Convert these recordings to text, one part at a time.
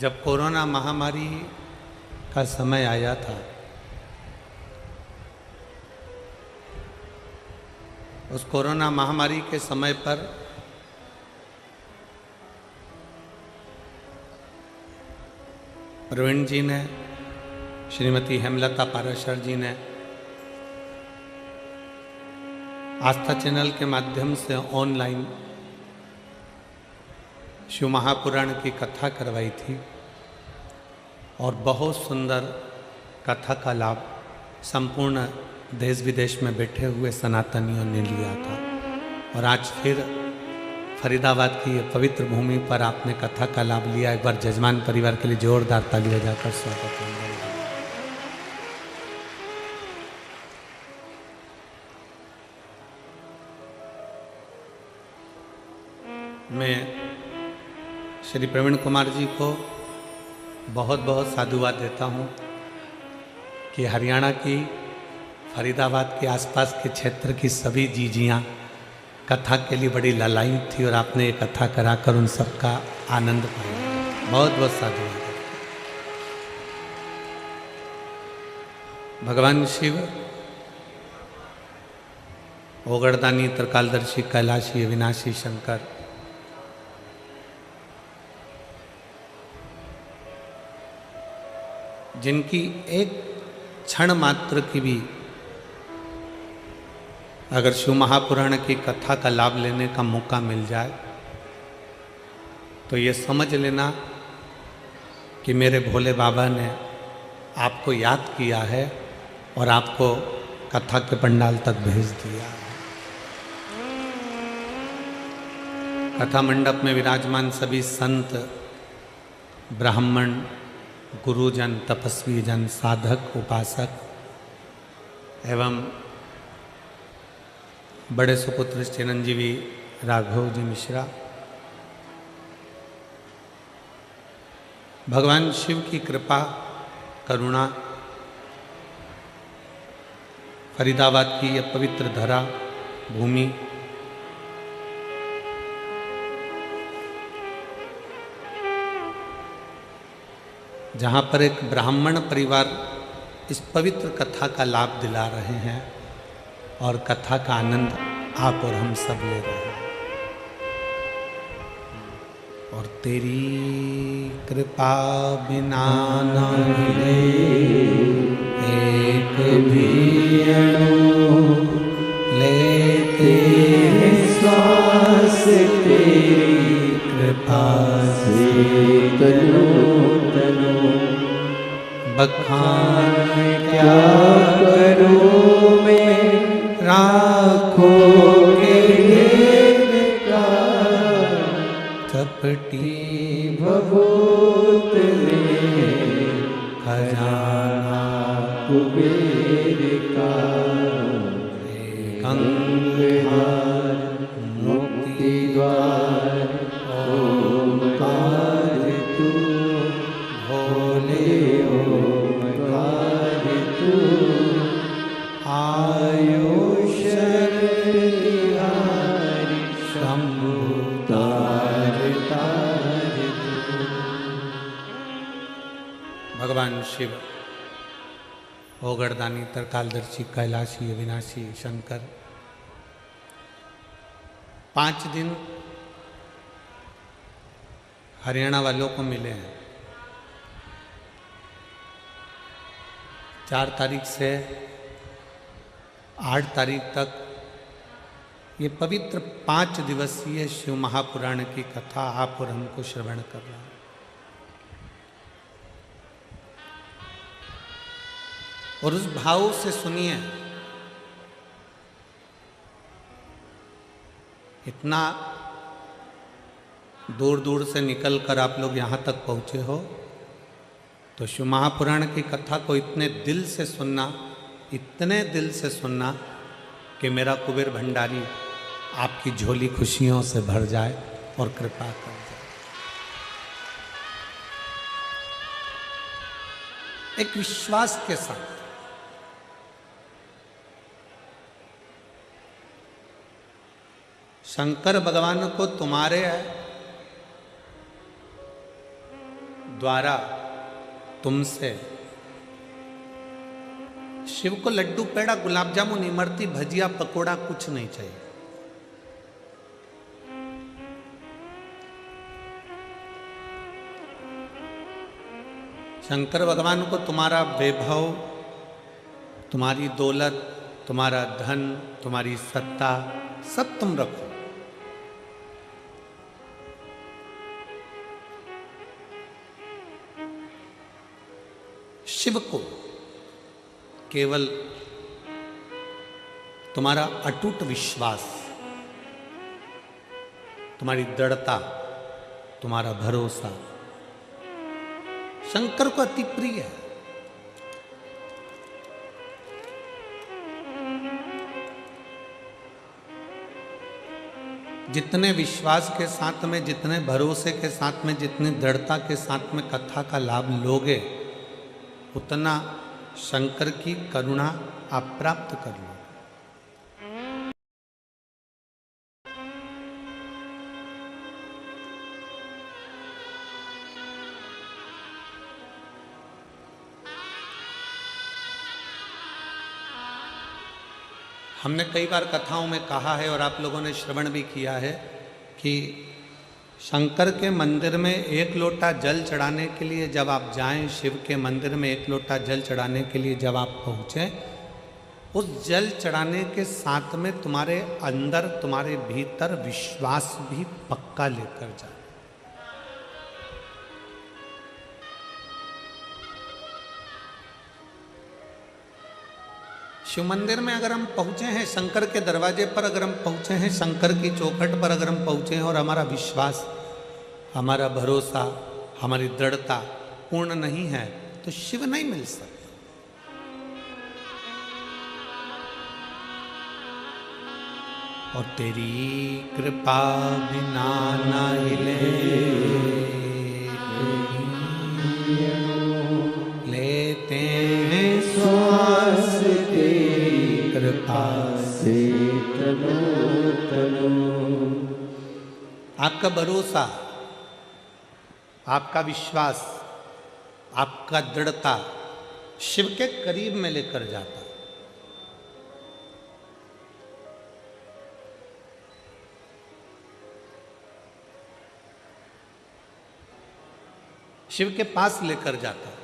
जब कोरोना महामारी का समय आया था, उस कोरोना महामारी के समय पर प्रवीण जी ने, श्रीमती हेमलता पाराशर जी ने आस्था चैनल के माध्यम से ऑनलाइन शिव महापुराण की कथा करवाई थी और बहुत सुंदर कथा का लाभ संपूर्ण देश विदेश में बैठे हुए सनातनियों ने लिया था। और आज फिर फरीदाबाद की ये पवित्र भूमि पर आपने कथा का लाभ लिया। एक बार जजमान परिवार के लिए जोरदार ताली बजाकर स्वागत है। मैं श्री प्रवीण कुमार जी को बहुत बहुत साधुवाद देता हूँ कि हरियाणा की फरीदाबाद के आसपास के क्षेत्र की सभी जीजियाँ कथा के लिए बड़ी ललायित थी और आपने ये कथा कराकर उन सबका आनंद पाया। बहुत बहुत साधुवाद। भगवान शिव ओगड़दानी, त्रिकालदर्शी, कैलाशी, अविनाशी शंकर जिनकी एक क्षण मात्र की भी अगर शिव महापुराण की कथा का लाभ लेने का मौका मिल जाए तो ये समझ लेना कि मेरे भोले बाबा ने आपको याद किया है और आपको कथा के पंडाल तक भेज दिया है। कथा मंडप में विराजमान सभी संत, ब्राह्मण, गुरुजन, तपस्वी जन, साधक, उपासक एवं बड़े सुपुत्र चिरंजीवी राघव जी मिश्रा, भगवान शिव की कृपा करुणा फरीदाबाद की यह पवित्र धरा भूमि जहाँ पर एक ब्राह्मण परिवार इस पवित्र कथा का लाभ दिला रहे हैं और कथा का आनंद आप और हम सब ले रहे हैं। और तेरी कृपा बिना न मिले एक भी अणु, लेते हैं श्वास तेरी कृपा से तनो तनो। बखान क्या करूं मैं राखों के का, चपटी भभूत में खजाना कुबेर का, कंगहार मुक्ति द्वार ओमकार तू, भोले ओमकार तू, आयुष तिहारी शंभु तार तार तू। भगवान शिव ओगड़दानी, त्रिकालदर्शी, कैलाशी, अविनाशी शंकर 5 दिन हरियाणा वालों को मिले हैं। 4 तारीख से 8 तारीख तक ये पवित्र 5 दिवसीय शिव महापुराण की कथा आप और हमको श्रवण कर रहे हैं। और उस भाव से सुनिए, इतना दूर दूर से निकल कर आप लोग यहाँ तक पहुँचे हो तो शिव महापुराण की कथा को इतने दिल से सुनना, इतने दिल से सुनना कि मेरा कुबेर भंडारी आपकी झोली खुशियों से भर जाए और कृपा कर जाए। एक विश्वास के साथ शंकर भगवान को तुम्हारे द्वारा तुमसे शिव को लड्डू पेड़ा गुलाब जामुन इमरती भजिया पकोड़ा कुछ नहीं चाहिए। शंकर भगवान को तुम्हारा वैभव, तुम्हारी दौलत, तुम्हारा धन, तुम्हारी सत्ता सब तुम रखो, शिव को केवल तुम्हारा अटूट विश्वास, तुम्हारी दृढ़ता, तुम्हारा भरोसा शंकर को अति प्रिय है। जितने विश्वास के साथ में, जितने भरोसे के साथ में, जितनी दृढ़ता के साथ में कथा का लाभ लोगे, उतना शंकर की करुणा आप प्राप्त कर लो। हमने कई बार कथाओं में कहा है और आप लोगों ने श्रवण भी किया है कि शंकर के मंदिर में एक लोटा जल चढ़ाने के लिए जब आप जाएं, शिव के मंदिर में एक लोटा जल चढ़ाने के लिए जब आप पहुँचें, उस जल चढ़ाने के साथ में तुम्हारे अंदर, तुम्हारे भीतर विश्वास भी पक्का लेकर जाए। शिव मंदिर में अगर हम पहुँचे हैं, शंकर के दरवाजे पर अगर हम पहुँचे हैं, शंकर की चौखट पर अगर हम पहुँचे हैं और हमारा विश्वास, हमारा भरोसा, हमारी दृढ़ता पूर्ण नहीं है, तो शिव नहीं मिल सकता। और तेरी कृपा बिना ना हिले, लेते हैं श्वास कृपा से तनो तनो। आपका भरोसा, आपका विश्वास, आपका दृढ़ता शिव के करीब में लेकर जाता। शिव के पास लेकर जाता।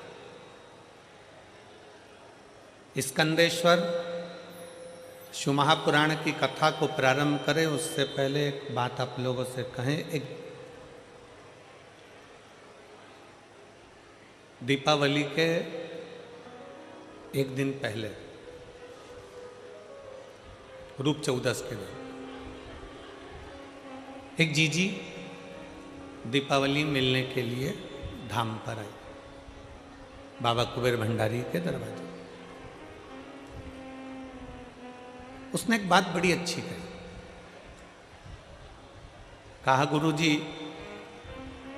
स्कंदेश्वर शिव महापुराण की कथा को प्रारंभ करें उससे पहले एक बात आप लोगों से कहें। एक दीपावली के एक दिन पहले, रूप चौदस के दिन, एक जीजी दीपावली मिलने के लिए धाम पर आई, बाबा कुबेर भंडारी के दरवाजे। उसने एक बात बड़ी अच्छी कही। कहा, गुरुजी,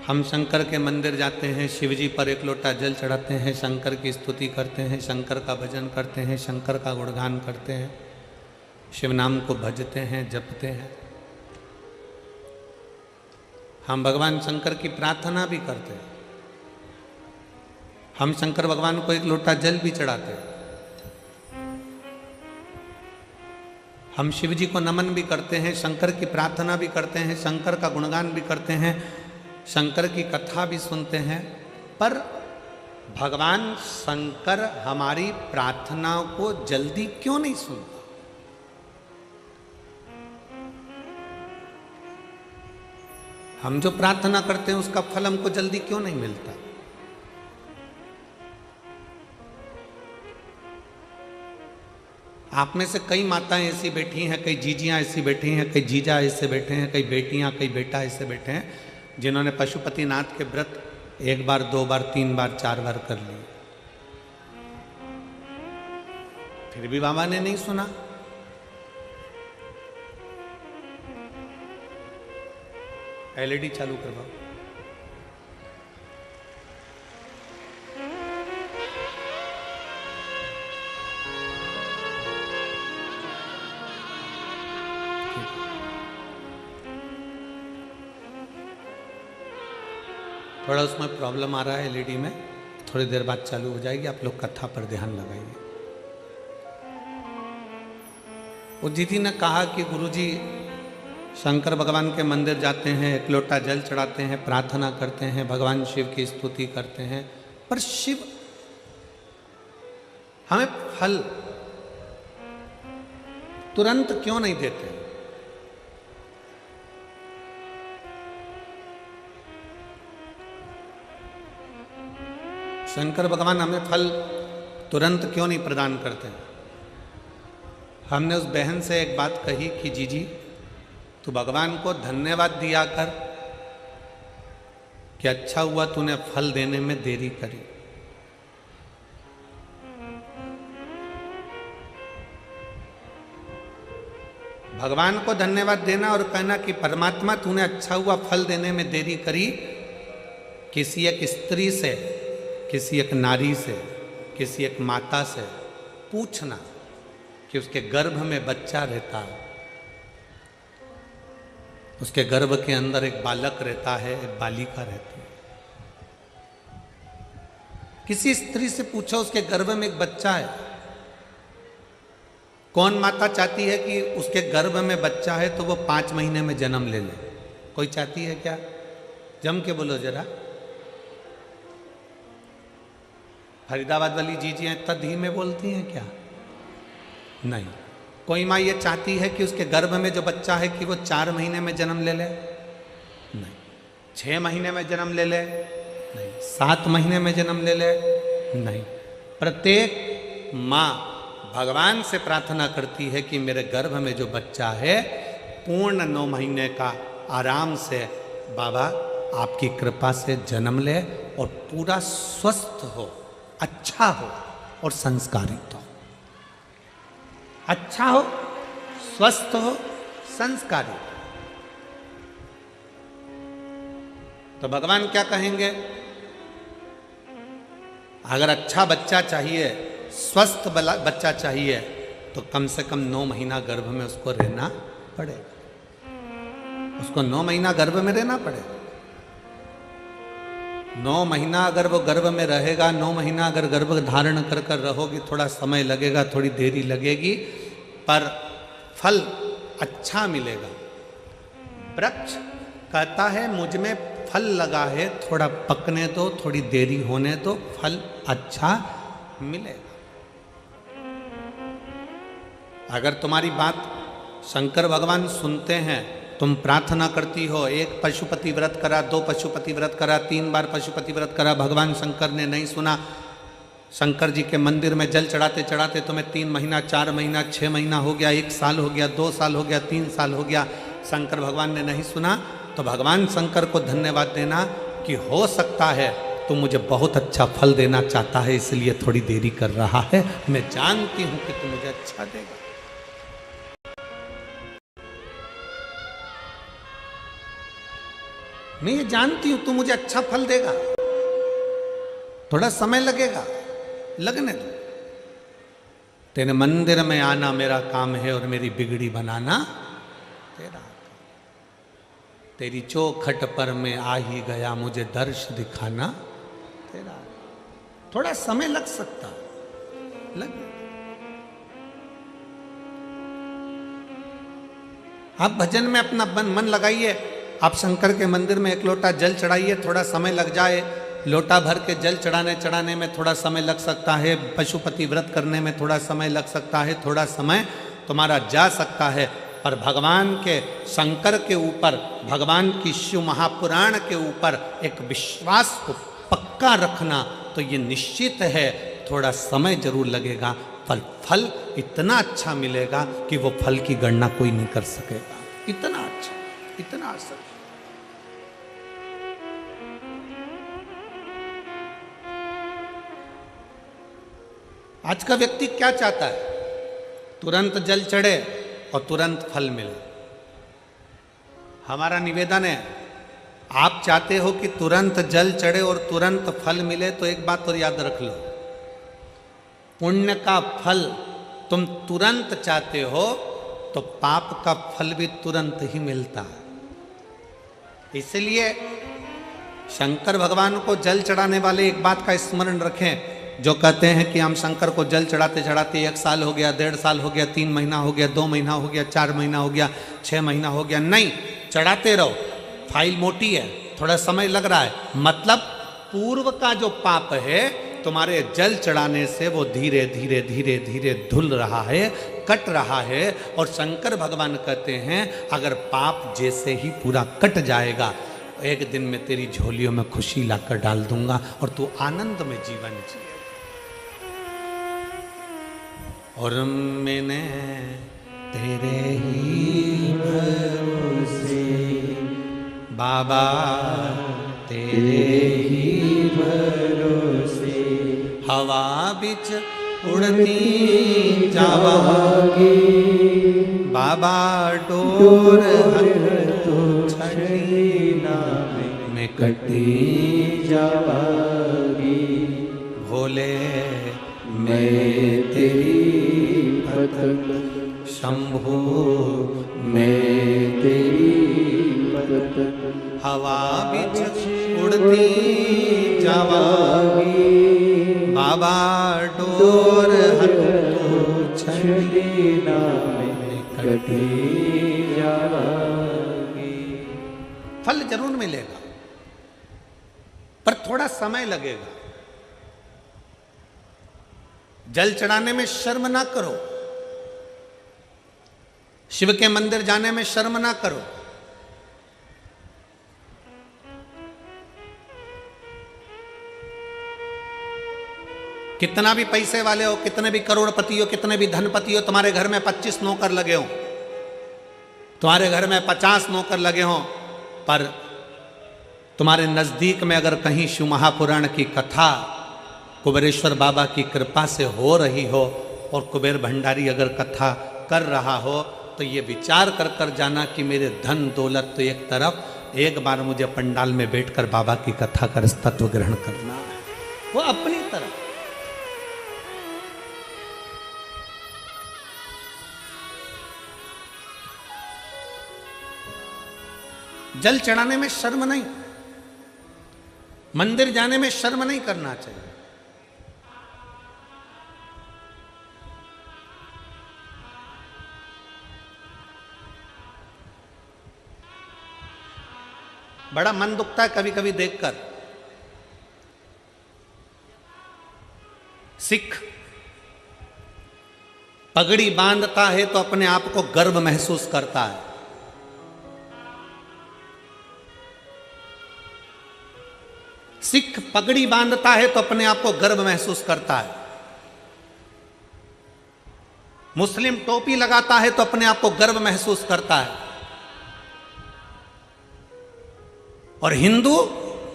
हम शंकर के मंदिर जाते हैं, शिव जी पर एक लोटा जल चढ़ाते हैं, शंकर की स्तुति करते हैं, शंकर का भजन करते हैं, शंकर का गुणगान करते हैं, शिव नाम को भजते हैं, जपते हैं। हम भगवान शंकर की प्रार्थना भी करते हैं, हम शंकर भगवान को एक लोटा जल भी चढ़ाते हैं, हम शिव जी को नमन भी करते हैं, शंकर की प्रार्थना भी करते हैं, शंकर का गुणगान भी करते हैं, शंकर की कथा भी सुनते हैं। पर भगवान शंकर हमारी प्रार्थनाओं को जल्दी क्यों नहीं सुनता? हम जो प्रार्थना करते हैं उसका फल हमको जल्दी क्यों नहीं मिलता? आप में से कई माताएं ऐसी बैठी हैं, कई जीजियां ऐसी बैठी हैं, कई जीजा ऐसे बैठे हैं, कई बेटियां, कई बेटा ऐसे बैठे हैं जिन्होंने पशुपतिनाथ के व्रत 1 बार, 2 बार, 3 बार, 4 बार कर लिए, फिर भी बाबा ने नहीं सुना। एलईडी चालू करवाओ। थोड़ा उसमें प्रॉब्लम आ रहा है एलईडी में, थोड़ी देर बाद चालू हो जाएगी। आप लोग कथा पर ध्यान लगाइए। वो दीदी ने कहा कि गुरुजी शंकर भगवान के मंदिर जाते हैं, एक लोटा जल चढ़ाते हैं, प्रार्थना करते हैं, भगवान शिव की स्तुति करते हैं, पर शिव हमें फल तुरंत क्यों नहीं देते? शंकर भगवान हमें फल तुरंत क्यों नहीं प्रदान करते? हमने उस बहन से एक बात कही कि जीजी तू भगवान को धन्यवाद दिया कर कि अच्छा हुआ तूने फल देने में देरी करी। भगवान को धन्यवाद देना और कहना कि परमात्मा तूने अच्छा हुआ फल देने में देरी करी। किसी एक स्त्री से, किसी एक नारी से, किसी एक माता से पूछना कि उसके गर्भ में बच्चा रहता है, उसके गर्भ के अंदर एक बालक रहता है, एक बालिका रहती है। किसी स्त्री से पूछो उसके गर्भ में एक बच्चा है। कौन माता चाहती है कि उसके गर्भ में बच्चा है तो वो 5 महीने में जन्म ले ले? कोई चाहती है क्या? जम के बोलो जरा। फरीदाबाद वाली जीजियां इतना धीमे बोलती हैं क्या? नहीं। कोई माँ ये चाहती है कि उसके गर्भ में जो बच्चा है कि वो 4 महीने में जन्म ले ले? नहीं। 6 महीने में जन्म ले ले? नहीं। 7 महीने में जन्म ले ले? नहीं। प्रत्येक माँ भगवान से प्रार्थना करती है कि मेरे गर्भ में जो बच्चा है पूर्ण 9 महीने का आराम से बाबा आपकी कृपा से जन्म ले और पूरा स्वस्थ हो, अच्छा हो और संस्कारित हो। अच्छा हो, स्वस्थ हो, संस्कारित हो। तो भगवान क्या कहेंगे? अगर अच्छा बच्चा चाहिए, स्वस्थ बच्चा चाहिए तो कम से कम 9 महीना गर्भ में उसको रहना पड़ेगा। उसको 9 महीना गर्भ में रहना पड़ेगा। 9 महीना अगर वो गर्भ में रहेगा, 9 महीना अगर गर्भ धारण कर कर रहोगी, थोड़ा समय लगेगा, थोड़ी देरी लगेगी, पर फल अच्छा मिलेगा। वृक्ष कहता है मुझ में फल लगा है, थोड़ा पकने दो, थोड़ी देरी होने दो, फल अच्छा मिलेगा। अगर तुम्हारी बात शंकर भगवान सुनते हैं, तुम प्रार्थना करती हो, 1 पशुपति व्रत करा, 2 पशुपति व्रत करा, 3 बार पशुपति व्रत करा, भगवान शंकर ने नहीं सुना। शंकर जी के मंदिर में जल चढ़ाते चढ़ाते तुम्हें 3 महीना, 4 महीना, 6 महीना हो गया, 1 साल हो गया, 2 साल हो गया, 3 साल हो गया, शंकर भगवान ने नहीं सुना, तो भगवान शंकर को धन्यवाद देना कि हो सकता है तू मुझे बहुत अच्छा फल देना चाहता है, इसलिए थोड़ी देरी कर रहा है। मैं जानती हूं कि तू मुझे अच्छा देगा। मैं ये जानती हूं तू मुझे अच्छा फल देगा। थोड़ा समय लगेगा, लगने दो। तेरे मंदिर में आना मेरा काम है और मेरी बिगड़ी बनाना तेरा। तेरी चौखट पर मैं आ ही गया, मुझे दर्श दिखाना तेरा। थोड़ा समय लग सकता, लगे। आप भजन में अपना मन लगाइए। आप शंकर के मंदिर में 1 लोटा जल चढ़ाइए, थोड़ा समय लग जाए। लोटा भर के जल चढ़ाने में थोड़ा समय लग सकता है। पशुपति व्रत करने में थोड़ा समय लग सकता है। थोड़ा समय तुम्हारा जा सकता है, पर भगवान के शंकर के ऊपर, भगवान की शिव महापुराण के ऊपर एक विश्वास को पक्का रखना, तो ये निश्चित है थोड़ा समय जरूर लगेगा, पर फल इतना अच्छा मिलेगा कि वो फल की गणना कोई नहीं कर सकेगा। इतना अच्छा, इतना असर। आज का व्यक्ति क्या चाहता है? तुरंत जल चढ़े और तुरंत फल मिले। हमारा निवेदन है, आप चाहते हो कि तुरंत जल चढ़े और तुरंत फल मिले, तो एक बात और याद रख लो, पुण्य का फल तुम तुरंत चाहते हो तो पाप का फल भी तुरंत ही मिलता है। इसलिए शंकर भगवान को जल चढ़ाने वाले एक बात का स्मरण रखें, जो कहते हैं कि हम शंकर को जल चढ़ाते चढ़ाते 1 साल हो गया, 1.5 साल हो गया, 3 महीना हो गया, 2 महीना हो गया, 4 महीना हो गया, 6 महीना हो गया। नहीं, चढ़ाते रहो। फाइल मोटी है, थोड़ा समय लग रहा है, मतलब पूर्व का जो पाप है तुम्हारे जल चढ़ाने से वो धीरे धीरे धीरे धीरे धुल रहा है, कट रहा है। और शंकर भगवान कहते हैं अगर पाप जैसे ही पूरा कट जाएगा, एक दिन में तेरी झोलियों में खुशी लाकर डाल दूंगा और तू आनंद में जीवन जिए। और मैंने तेरे ही भरोसे बाबा, तेरे ही भरोसे हवा बिच उड़ती जावागी, बाबा डोर तो छड़ीना में कटी जावागी। भोले मैं तेरी पतंग, शंभू मैं तेरी पतंग, हवा बिच उड़ती जावागी, बाबा डोर हटो छड़ीना में कटी जावागी। फल जरूर मिलेगा, पर थोड़ा समय लगेगा। जल चढ़ाने में शर्म ना करो, शिव के मंदिर जाने में शर्म ना करो। कितना भी पैसे वाले हो, कितने भी करोड़पति हो, कितने भी धनपति हो, तुम्हारे घर में 25 नौकर लगे हो, तुम्हारे घर में 50 नौकर लगे हो, पर तुम्हारे नजदीक में अगर कहीं शिव महापुराण की कथा कुबेरेश्वर बाबा की कृपा से हो रही हो और कुबेर भंडारी अगर कथा कर रहा हो, तो ये विचार कर कर जाना कि मेरे धन दौलत तो एक तरफ, एक बार मुझे पंडाल में बैठकर बाबा की कथा कर तत्व ग्रहण करना है, वो अपनी तरफ। जल चढ़ाने में शर्म नहीं, मंदिर जाने में शर्म नहीं करना चाहिए। बड़ा मन दुखता है कभी कभी देखकर। सिख पगड़ी बांधता है तो अपने आप को गर्व महसूस करता है, सिख पगड़ी बांधता है तो अपने आप को गर्व महसूस करता है, मुस्लिम टोपी लगाता है तो अपने आप को गर्व महसूस करता है, और हिंदू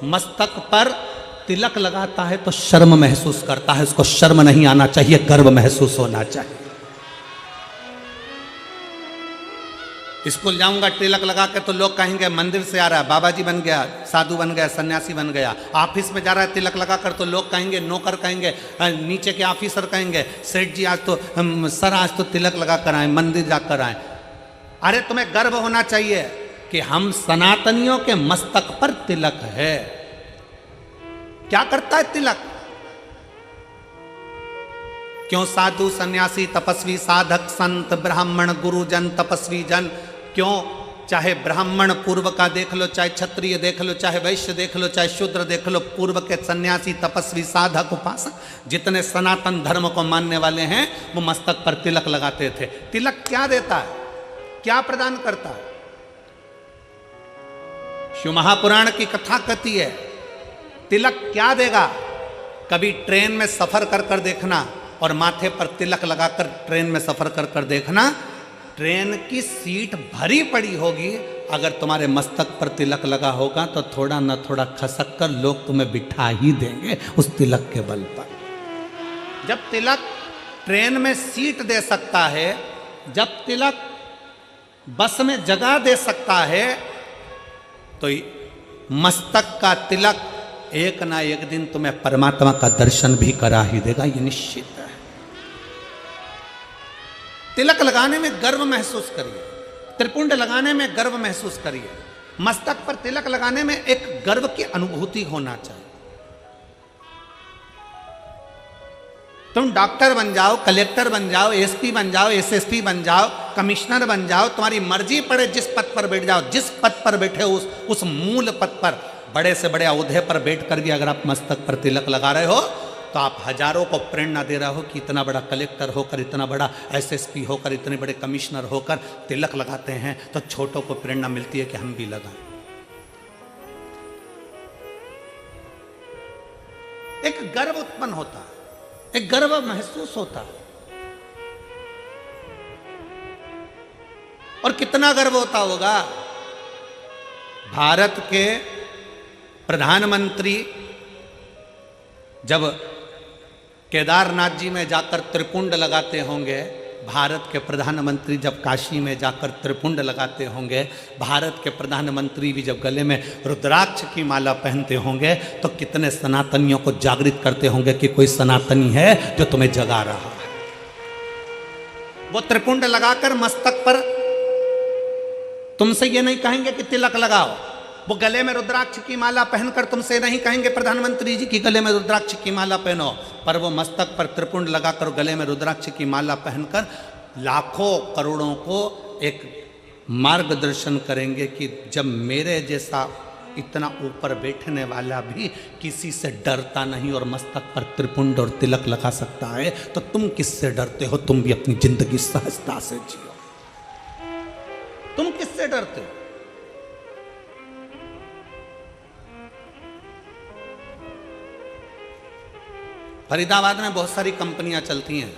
मस्तक पर तिलक लगाता है तो शर्म महसूस करता है। उसको शर्म नहीं आना चाहिए, गर्व महसूस होना चाहिए। स्कूल जाऊंगा तिलक लगा के तो लोग कहेंगे मंदिर से आ रहा है, बाबा जी बन गया, साधु बन गया, सन्यासी बन गया। ऑफिस में जा रहा है तिलक लगा कर तो लोग कहेंगे, नौकर कहेंगे, नीचे के ऑफिसर कहेंगे, सेठ जी आज तो सर आज तो तिलक लगा कर आए, मंदिर जाकर आए। अरे तुम्हें गर्व होना चाहिए कि हम सनातनियों के मस्तक पर तिलक है। क्या करता है तिलक? क्यों साधु सन्यासी तपस्वी साधक संत ब्राह्मण गुरुजन तपस्वी जन, क्यों चाहे ब्राह्मण पूर्व का देख लो, चाहे क्षत्रिय देख लो, चाहे वैश्य देख लो, चाहे शूद्र देख लो, पूर्व के सन्यासी तपस्वी साधक उपासक जितने सनातन धर्म को मानने वाले हैं वो मस्तक पर तिलक लगाते थे। तिलक क्या देता है, क्या प्रदान करता है? शिव महापुराण की कथा कहती है तिलक क्या देगा। कभी ट्रेन में सफर कर कर देखना और माथे पर तिलक लगाकर ट्रेन में सफर कर कर देखना, ट्रेन की सीट भरी पड़ी होगी, अगर तुम्हारे मस्तक पर तिलक लगा होगा तो थोड़ा न थोड़ा खसक कर लोग तुम्हें बिठा ही देंगे उस तिलक के बल पर। जब तिलक ट्रेन में सीट दे सकता है, जब तिलक बस में जगह दे सकता है, तो मस्तक का तिलक एक ना एक दिन तुम्हें परमात्मा का दर्शन भी करा ही देगा, ये निश्चित है। तिलक लगाने में गर्व महसूस करिए, त्रिपुंड लगाने में गर्व महसूस करिए। मस्तक पर तिलक लगाने में एक गर्व की अनुभूति होना चाहिए। तुम डॉक्टर बन जाओ, कलेक्टर बन जाओ, एसपी बन जाओ, एसएसपी बन जाओ, कमिश्नर बन जाओ, तुम्हारी मर्जी पड़े जिस पद पर बैठ जाओ, जिस पद पर बैठे हो उस मूल पद पर, बड़े से बड़े औहदे पर बैठकर भी अगर आप मस्तक पर तिलक लगा रहे हो तो आप हजारों को प्रेरणा दे रहा हो कि इतना बड़ा कलेक्टर होकर, इतना बड़ा एसएसपी होकर, इतने बड़े कमिश्नर होकर तिलक लगाते हैं तो छोटों को प्रेरणा मिलती है कि हम भी लगाएं। एक गर्व उत्पन्न होता है, एक गर्व महसूस होता है। और कितना गर्व होता होगा, भारत के प्रधानमंत्री जब केदारनाथ जी में जाकर त्रिपुंड लगाते होंगे, भारत के प्रधानमंत्री जब काशी में जाकर त्रिपुंड लगाते होंगे, भारत के प्रधानमंत्री भी जब गले में रुद्राक्ष की माला पहनते होंगे तो कितने सनातनियों को जागृत करते होंगे कि कोई सनातनी है जो तुम्हें जगा रहा है। वो त्रिपुंड लगाकर मस्तक पर तुमसे ये नहीं कहेंगे कि तिलक लगाओ, वो गले में रुद्राक्ष की माला पहनकर तुमसे नहीं कहेंगे प्रधानमंत्री जी की गले में रुद्राक्ष की माला पहनो, पर वो मस्तक पर त्रिपुंड लगाकर गले में रुद्राक्ष की माला पहनकर लाखों करोड़ों को एक मार्गदर्शन करेंगे कि जब मेरे जैसा इतना ऊपर बैठने वाला भी किसी से डरता नहीं और मस्तक पर त्रिपुंड और तिलक लगा सकता है तो तुम किससे डरते हो? तुम भी अपनी जिंदगी सहजता से जियो। तुम किससे डरते हो? फरीदाबाद में बहुत सारी कंपनियां चलती हैं।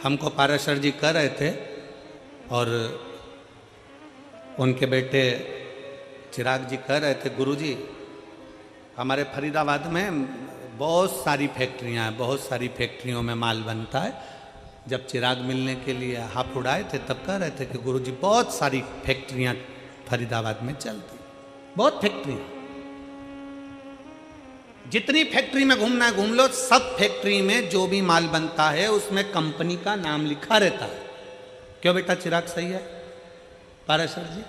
हमको पाराशर जी कह रहे थे और उनके बेटे चिराग जी कह रहे थे, गुरुजी हमारे फरीदाबाद में बहुत सारी फैक्ट्रियां हैं, बहुत सारी फैक्ट्रियों में माल बनता है। जब चिराग मिलने के लिए हाथ उड़ाए थे तब कह रहे थे कि गुरुजी बहुत सारी फैक्ट्रियां फरीदाबाद में चलती, बहुत फैक्ट्रियां, जितनी फैक्ट्री में घूमना है घूम लो, सब फैक्ट्री में जो भी माल बनता है उसमें कंपनी का नाम लिखा रहता है। क्यों बेटा चिराग, सही है पाराशर जी?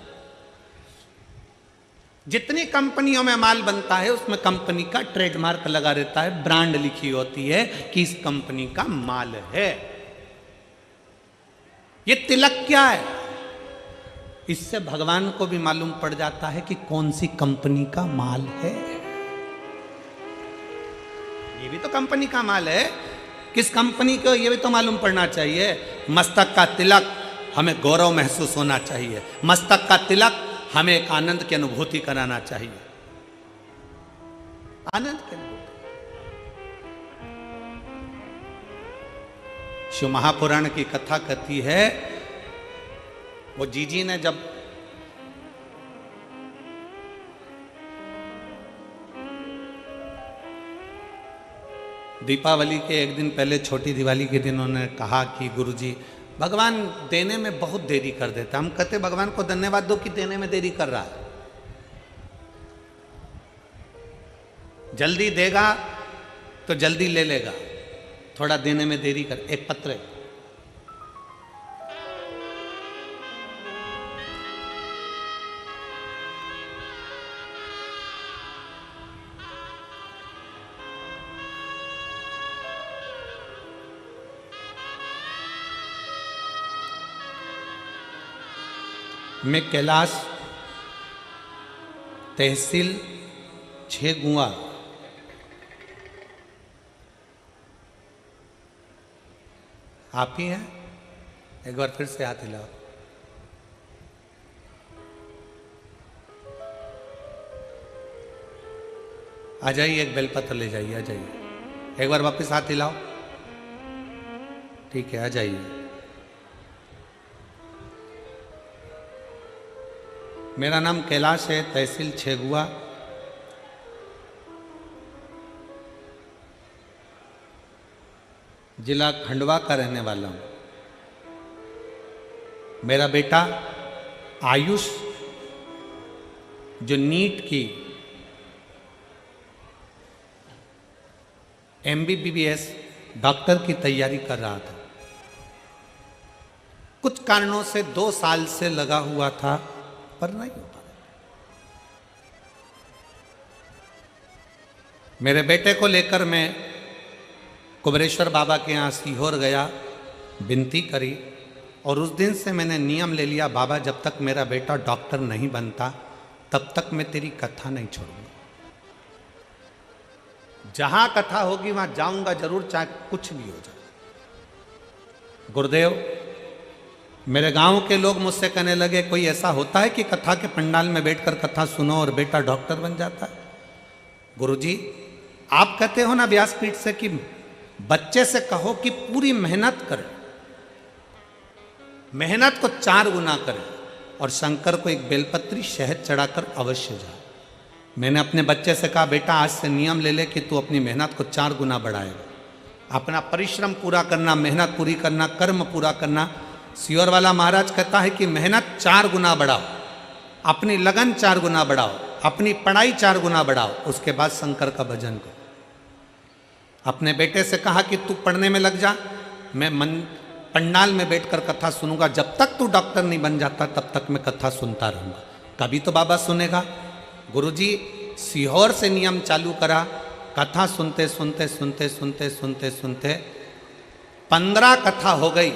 जितनी कंपनियों में माल बनता है उसमें कंपनी का ट्रेडमार्क लगा रहता है, ब्रांड लिखी होती है कि इस कंपनी का माल है। ये तिलक क्या है? इससे भगवान को भी मालूम पड़ जाता है कि कौन सी कंपनी का माल है। ये भी तो कंपनी का माल है, किस कंपनी को ये भी तो मालूम पड़ना चाहिए। मस्तक का तिलक हमें गौरव महसूस होना चाहिए, मस्तक का तिलक हमें एक आनंद की अनुभूति कराना चाहिए, आनंद की अनुभूति। शिव महापुराण की कथा कहती है, वो जीजी ने जब दीपावली के एक दिन पहले, छोटी दिवाली के दिन उन्होंने कहा कि गुरुजी भगवान देने में बहुत देरी कर देता। हम कहते भगवान को धन्यवाद दो कि देने में देरी कर रहा है, जल्दी देगा तो जल्दी ले लेगा, थोड़ा देने में देरी कर। एक पत्र है, मैं कैलाश तहसील छेगुआ आप ही हैं? एक बार फिर से हाथ हिलाओ। आ जाइए, एक बेलपत्र ले जाइए, आ जाइए। एक बार वापस हाथ हिलाओ। ठीक है, आ जाइए। मेरा नाम कैलाश है, तहसील छेगुआ, जिला खंडवा का रहने वाला हूं। मेरा बेटा आयुष जो नीट की MBBS डॉक्टर की तैयारी कर रहा था, कुछ कारणों से 2 साल से लगा हुआ था पर नहीं हो पा रहा। मेरे बेटे को लेकर मैं कुबरेश्वर बाबा के यहाँ सीहोर गया, विनती करी, और उस दिन से मैंने नियम ले लिया, बाबा जब तक मेरा बेटा डॉक्टर नहीं बनता तब तक मैं तेरी कथा नहीं छोड़ूंगा। जहां कथा होगी वहां जाऊंगा जरूर, चाहे कुछ भी हो जाए। गुरुदेव, मेरे गांव के लोग मुझसे कहने लगे, कोई ऐसा होता है कि कथा के पंडाल में बैठकर कथा सुनो और बेटा डॉक्टर बन जाता है? गुरुजी, आप कहते हो ना व्यासपीठ से कि बच्चे से कहो कि पूरी मेहनत करे, मेहनत को 4 गुना करे, और शंकर को एक बेलपत्री शहद चढ़ाकर अवश्य जाए। मैंने अपने बच्चे से कहा, बेटा आज से नियम ले ले कि तू अपनी मेहनत को 4 गुना बढ़ाएगा। अपना परिश्रम पूरा करना, मेहनत पूरी करना, कर्म पूरा करना। सियोर वाला महाराज कहता है कि मेहनत 4 गुना बढ़ाओ, अपनी लगन 4 गुना बढ़ाओ, अपनी पढ़ाई 4 गुना बढ़ाओ, उसके बाद शंकर का भजन करो। अपने बेटे से कहा कि तू पढ़ने में लग जा, मैं पंडाल में बैठकर कथा सुनूंगा, जब तक तू डॉक्टर नहीं बन जाता तब तक मैं कथा सुनता रहूंगा, कभी तो बाबा सुनेगा। गुरुजी, सीहोर से नियम चालू करा, कथा सुनते सुनते सुनते सुनते सुनते सुनते 15 कथा हो गई,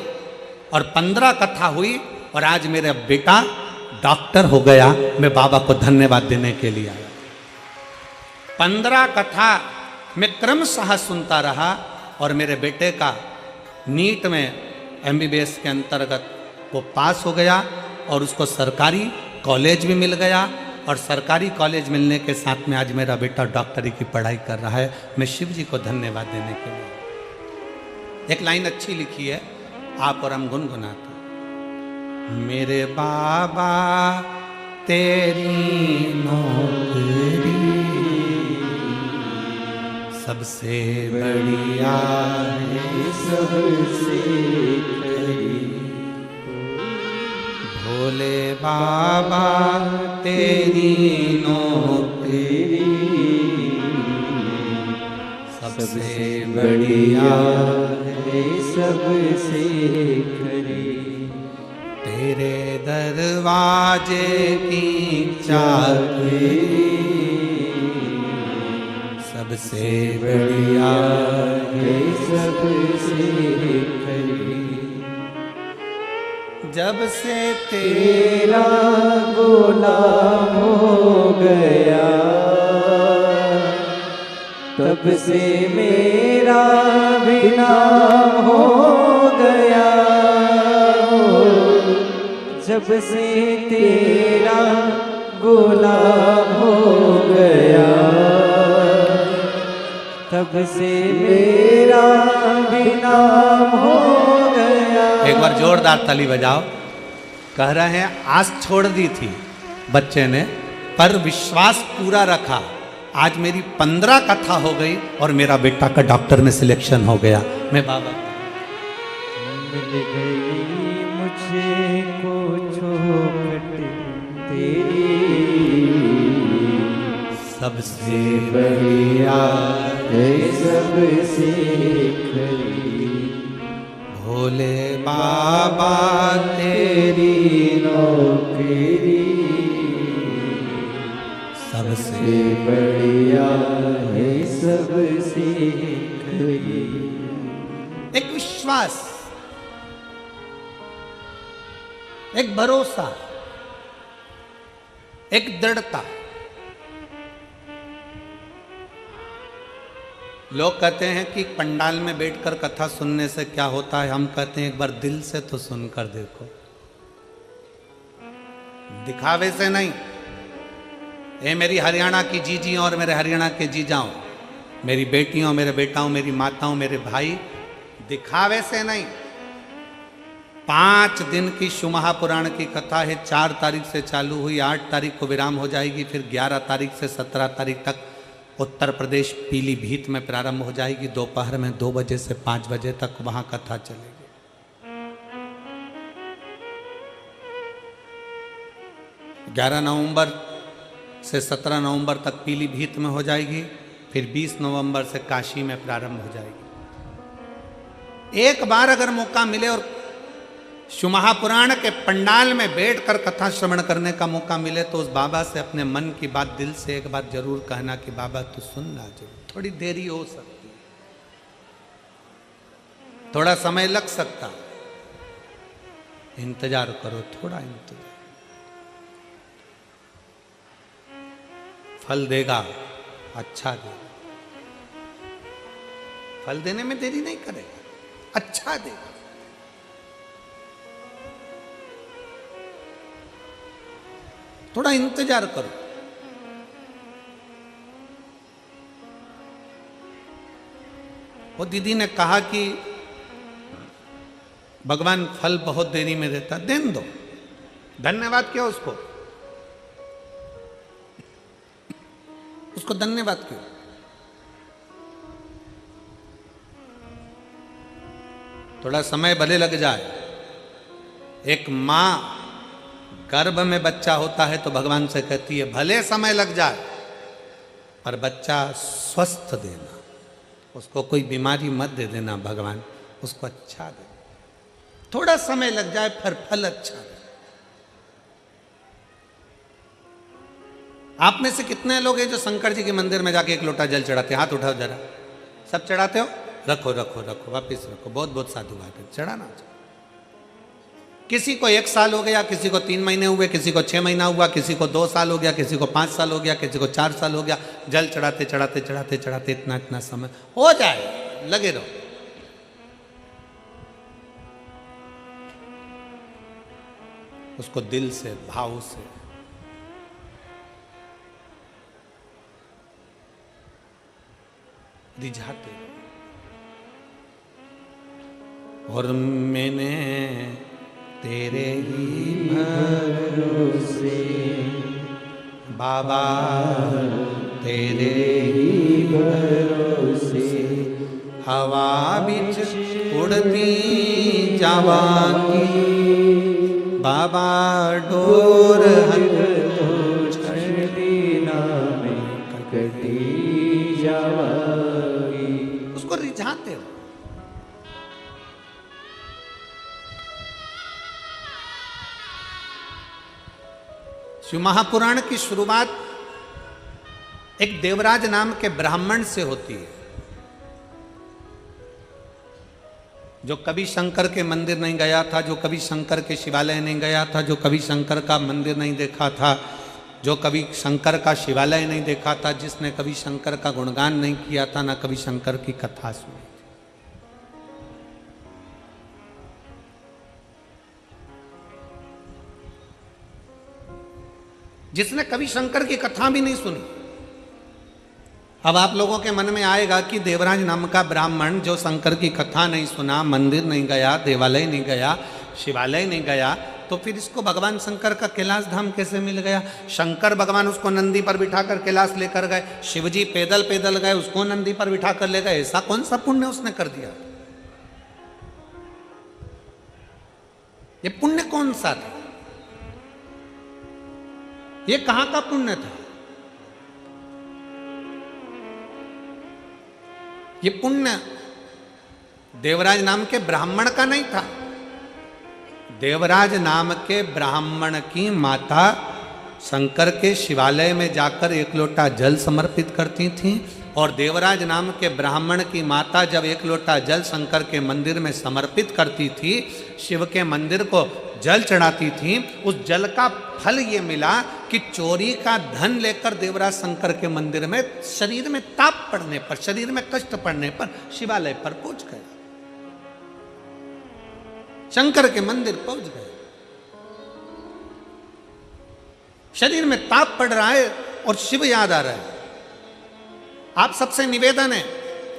और 15 कथा हुई और आज मेरा बेटा डॉक्टर हो गया। मैं बाबा को धन्यवाद देने के लिए आया। 15 कथा मैं क्रमशः सुनता रहा और मेरे बेटे का नीट में MBBS के अंतर्गत वो पास हो गया, और उसको सरकारी कॉलेज भी मिल गया, और सरकारी कॉलेज मिलने के साथ में आज मेरा बेटा डॉक्टरी की पढ़ाई कर रहा है। मैं शिव जी को धन्यवाद देने के लिए। एक लाइन अच्छी लिखी है, आप और हम गुनगुनाते। मेरे बाबा तेरी नौकरी सबसे बढ़िया है, सबसे खरी। भोले बाबा तेरी नौकरी सबसे बढ़िया है, सबसे खरी। तेरे दरवाजे की चाबी सबसे बढ़िया है, सबसे खरी। जब से तेरा गुलाम हो गया तब से मेरा भी नाम हो गया। जब से तेरा गुलाम हो गया तब से मेरा भी नाम हो गया। एक बार जोरदार ताली बजाओ। कह रहे हैं आस छोड़ दी थी बच्चे ने, पर विश्वास पूरा रखा। आज मेरी 15 कथा हो गई और मेरा बेटा का डॉक्टर में सिलेक्शन हो गया। मैं बाबा मिल गई मुझे को चौखट तेरी सबसे बढ़िया है, सबसे खरी। भोले बाबा तेरी नौकरी सबसे बढ़िया है, सबसे खरी। एक विश्वास, एक भरोसा, एक दृढ़ता। लोग कहते हैं कि पंडाल में बैठकर कथा सुनने से क्या होता है। हम कहते हैं एक बार दिल से तो सुनकर देखो, दिखावे से नहीं। ये मेरी हरियाणा की जीजी और मेरे हरियाणा के जीजाओं, मेरी बेटियों, मेरे बेटाओं, मेरी माताओं, मेरे भाई, दिखावे से नहीं। 5 दिन की शिव महापुराण की कथा है। 4 तारीख से चालू हुई, 8 तारीख को विराम हो जाएगी, फिर 11 तारीख से 17 तारीख तक उत्तर प्रदेश पीलीभीत में प्रारंभ हो जाएगी। दोपहर में 2 बजे से 5 बजे तक वहां कथा चलेगी। 11 नवंबर से 17 नवंबर तक पीलीभीत में हो जाएगी, फिर 20 नवंबर से काशी में प्रारंभ हो जाएगी। एक बार अगर मौका मिले और शिव महापुराण के पंडाल में बैठकर कथा श्रवण करने का मौका मिले तो उस बाबा से अपने मन की बात दिल से एक बात जरूर कहना कि बाबा तू सुनना जरूर। थोड़ी देरी हो सकती है, थोड़ा समय लग सकता, इंतजार करो, थोड़ा इंतजार, फल देगा, अच्छा देगा। फल देने में देरी नहीं करेगा, अच्छा देगा। थोड़ा इंतजार करो। वो दीदी ने कहा कि भगवान फल बहुत देरी में देता, देने दो, धन्यवाद क्यों उसको, उसको धन्यवाद क्यों। थोड़ा समय भले लग जाए। एक मां गर्भ में बच्चा होता है तो भगवान से कहती है भले समय लग जाए पर बच्चा स्वस्थ देना, उसको कोई बीमारी मत दे देना भगवान, उसको अच्छा दे। थोड़ा समय लग जाए फिर फल अच्छा दे। आप में से कितने लोग हैं जो शंकर जी के मंदिर में जाके एक लोटा जल चढ़ाते हैं? हाथ उठाओ जरा। सब चढ़ाते हो? रखो रखो रखो, वापिस रखो। बहुत बहुत साधुवाद है, चढ़ाना चाहिए। किसी को 1 साल हो गया, किसी को 3 महीने हुए, किसी को 6 महीना हुआ, किसी को 2 साल हो गया, किसी को 5 साल हो गया, किसी को 4 साल हो गया। जल चढ़ाते चढ़ाते चढ़ाते चढ़ाते इतना इतना समय हो जाए, लगे रहो। उसको दिल से, भाव से रिझाते। और मैंने तेरे ही भरोसे बाबा, तेरे ही भरोसे हवा बिच उड़ती जावांगी बाबा, डोर छड़ी में कटी जावागी। उसको रिझाते हो। शिव महापुराण की शुरुआत एक देवराज नाम के ब्राह्मण से होती है, जो कभी शंकर के मंदिर नहीं गया था, जो कभी शंकर के शिवालय नहीं गया था, जो कभी शंकर का मंदिर नहीं देखा था, जो कभी शंकर का शिवालय नहीं देखा था, जिसने कभी शंकर का गुणगान नहीं किया था, ना कभी शंकर की कथा सुनी। जिसने कभी शंकर की कथा भी नहीं सुनी। अब आप लोगों के मन में आएगा कि देवराज नाम का ब्राह्मण जो शंकर की कथा नहीं सुना, मंदिर नहीं गया, देवालय नहीं गया, शिवालय नहीं गया, तो फिर इसको भगवान शंकर का कैलाश धाम कैसे मिल गया? शंकर भगवान उसको नंदी पर बिठाकर कैलाश लेकर गए, शिवजी पैदल पैदल गए, उसको नंदी पर बिठाकर ले गए। ऐसा कौन सा पुण्य उसने कर दिया? ये पुण्य कौन सा था? ये कहां का पुण्य था? ये पुण्य देवराज नाम के ब्राह्मण का नहीं था। देवराज नाम के ब्राह्मण की माता शंकर के शिवालय में जाकर एक लोटा जल समर्पित करती थी, और देवराज नाम के ब्राह्मण की माता जब एक लोटा जल शंकर के मंदिर में समर्पित करती थी, शिव के मंदिर को जल चढ़ाती थी, उस जल का फल ये मिला कि चोरी का धन लेकर देवराज शंकर के मंदिर में शरीर में ताप पड़ने पर, शरीर में कष्ट पड़ने पर शिवालय पर पहुंच गए, शंकर के मंदिर पहुंच गए। शरीर में ताप पड़ रहा है और शिव याद आ रहा है। आप सबसे निवेदन है,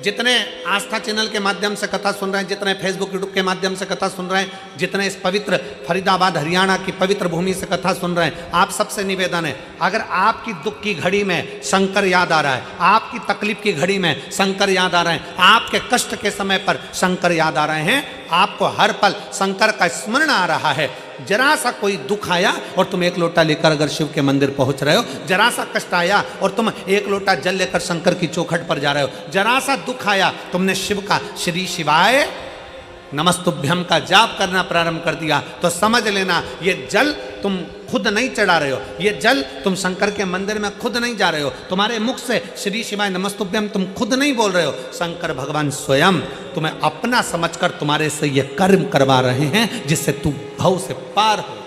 जितने आस्था चैनल के माध्यम से कथा सुन रहे हैं, जितने फेसबुक यूट्यूब के माध्यम से कथा सुन रहे हैं, जितने इस पवित्र फरीदाबाद हरियाणा की पवित्र भूमि से कथा सुन रहे हैं, आप सबसे निवेदन है, अगर आपकी दुख की घड़ी में शंकर याद आ रहा है, आपकी तकलीफ की घड़ी में शंकर याद आ रहे हैं, आपके कष्ट के समय पर शंकर याद आ रहे हैं, आपको हर पल शंकर का स्मरण आ रहा है, जरा सा कोई दुख आया और तुम एक लोटा लेकर अगर शिव के मंदिर पहुंच रहे हो, जरा सा कष्ट आया और तुम एक लोटा जल लेकर शंकर की चौखट पर जा रहे हो, जरा सा दुख आया, तुमने शिव का श्री शिवाय नमस्तुभ्यम का जाप करना प्रारंभ कर दिया तो समझ लेना ये जल तुम खुद नहीं चढ़ा रहे हो, ये जल तुम शंकर के मंदिर में खुद नहीं जा रहे हो, तुम्हारे मुख से श्री शिवाय नमस्तुभ्यम तुम खुद नहीं बोल रहे हो, शंकर भगवान स्वयं तुम्हें अपना समझकर तुम्हारे से ये कर्म करवा रहे हैं जिससे तू भव से पार हो जाए,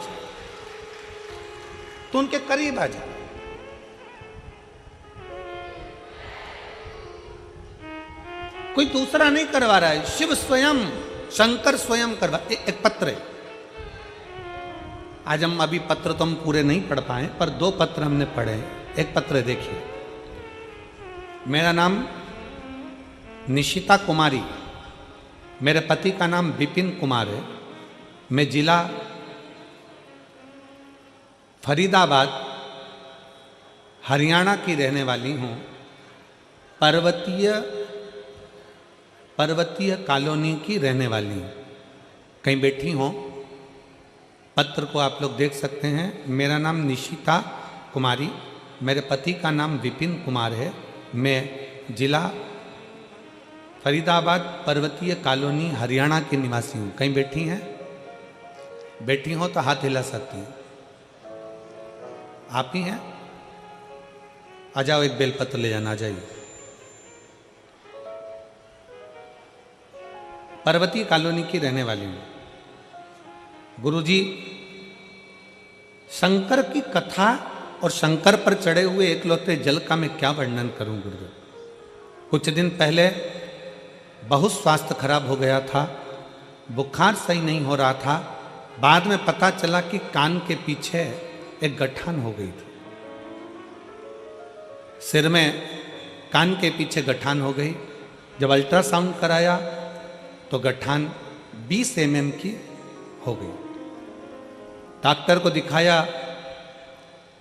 तो उनके करीब आ जा। कोई दूसरा नहीं करवा रहा है, शिव स्वयं, शंकर स्वयं करवा। एक पत्र है, आज हम अभी पत्र तो हम पूरे नहीं पढ़ पाए पर 2 पत्र हमने पढ़े। एक पत्र देखिए, मेरा नाम निशिता कुमारी, मेरे पति का नाम विपिन कुमार है, मैं जिला फरीदाबाद हरियाणा की रहने वाली हूँ, पर्वतीय कॉलोनी की रहने वाली हूँ। कहीं बैठी हो, पत्र को आप लोग देख सकते हैं। मेरा नाम निशिता कुमारी, मेरे पति का नाम विपिन कुमार है, मैं जिला फरीदाबाद पर्वतीय कॉलोनी हरियाणा की निवासी हूँ। कहीं बैठी हैं? बैठी हो तो हाथ हिला सकती हैं। आप ही हैं? आ जाओ, एक बेलपत्र ले जाना, आ जाइए। पर्वतीय कॉलोनी की रहने वाली हूँ। गुरुजी, शंकर की कथा और शंकर पर चढ़े हुए एकलौते जल का मैं क्या वर्णन करूं गुरुदेव। कुछ दिन पहले बहुत स्वास्थ्य खराब हो गया था, बुखार सही नहीं हो रहा था, बाद में पता चला कि कान के पीछे एक गठान हो गई थी, सिर में कान के पीछे गठान हो गई। जब अल्ट्रासाउंड कराया तो गठान 20 mm की हो गई। डॉक्टर को दिखाया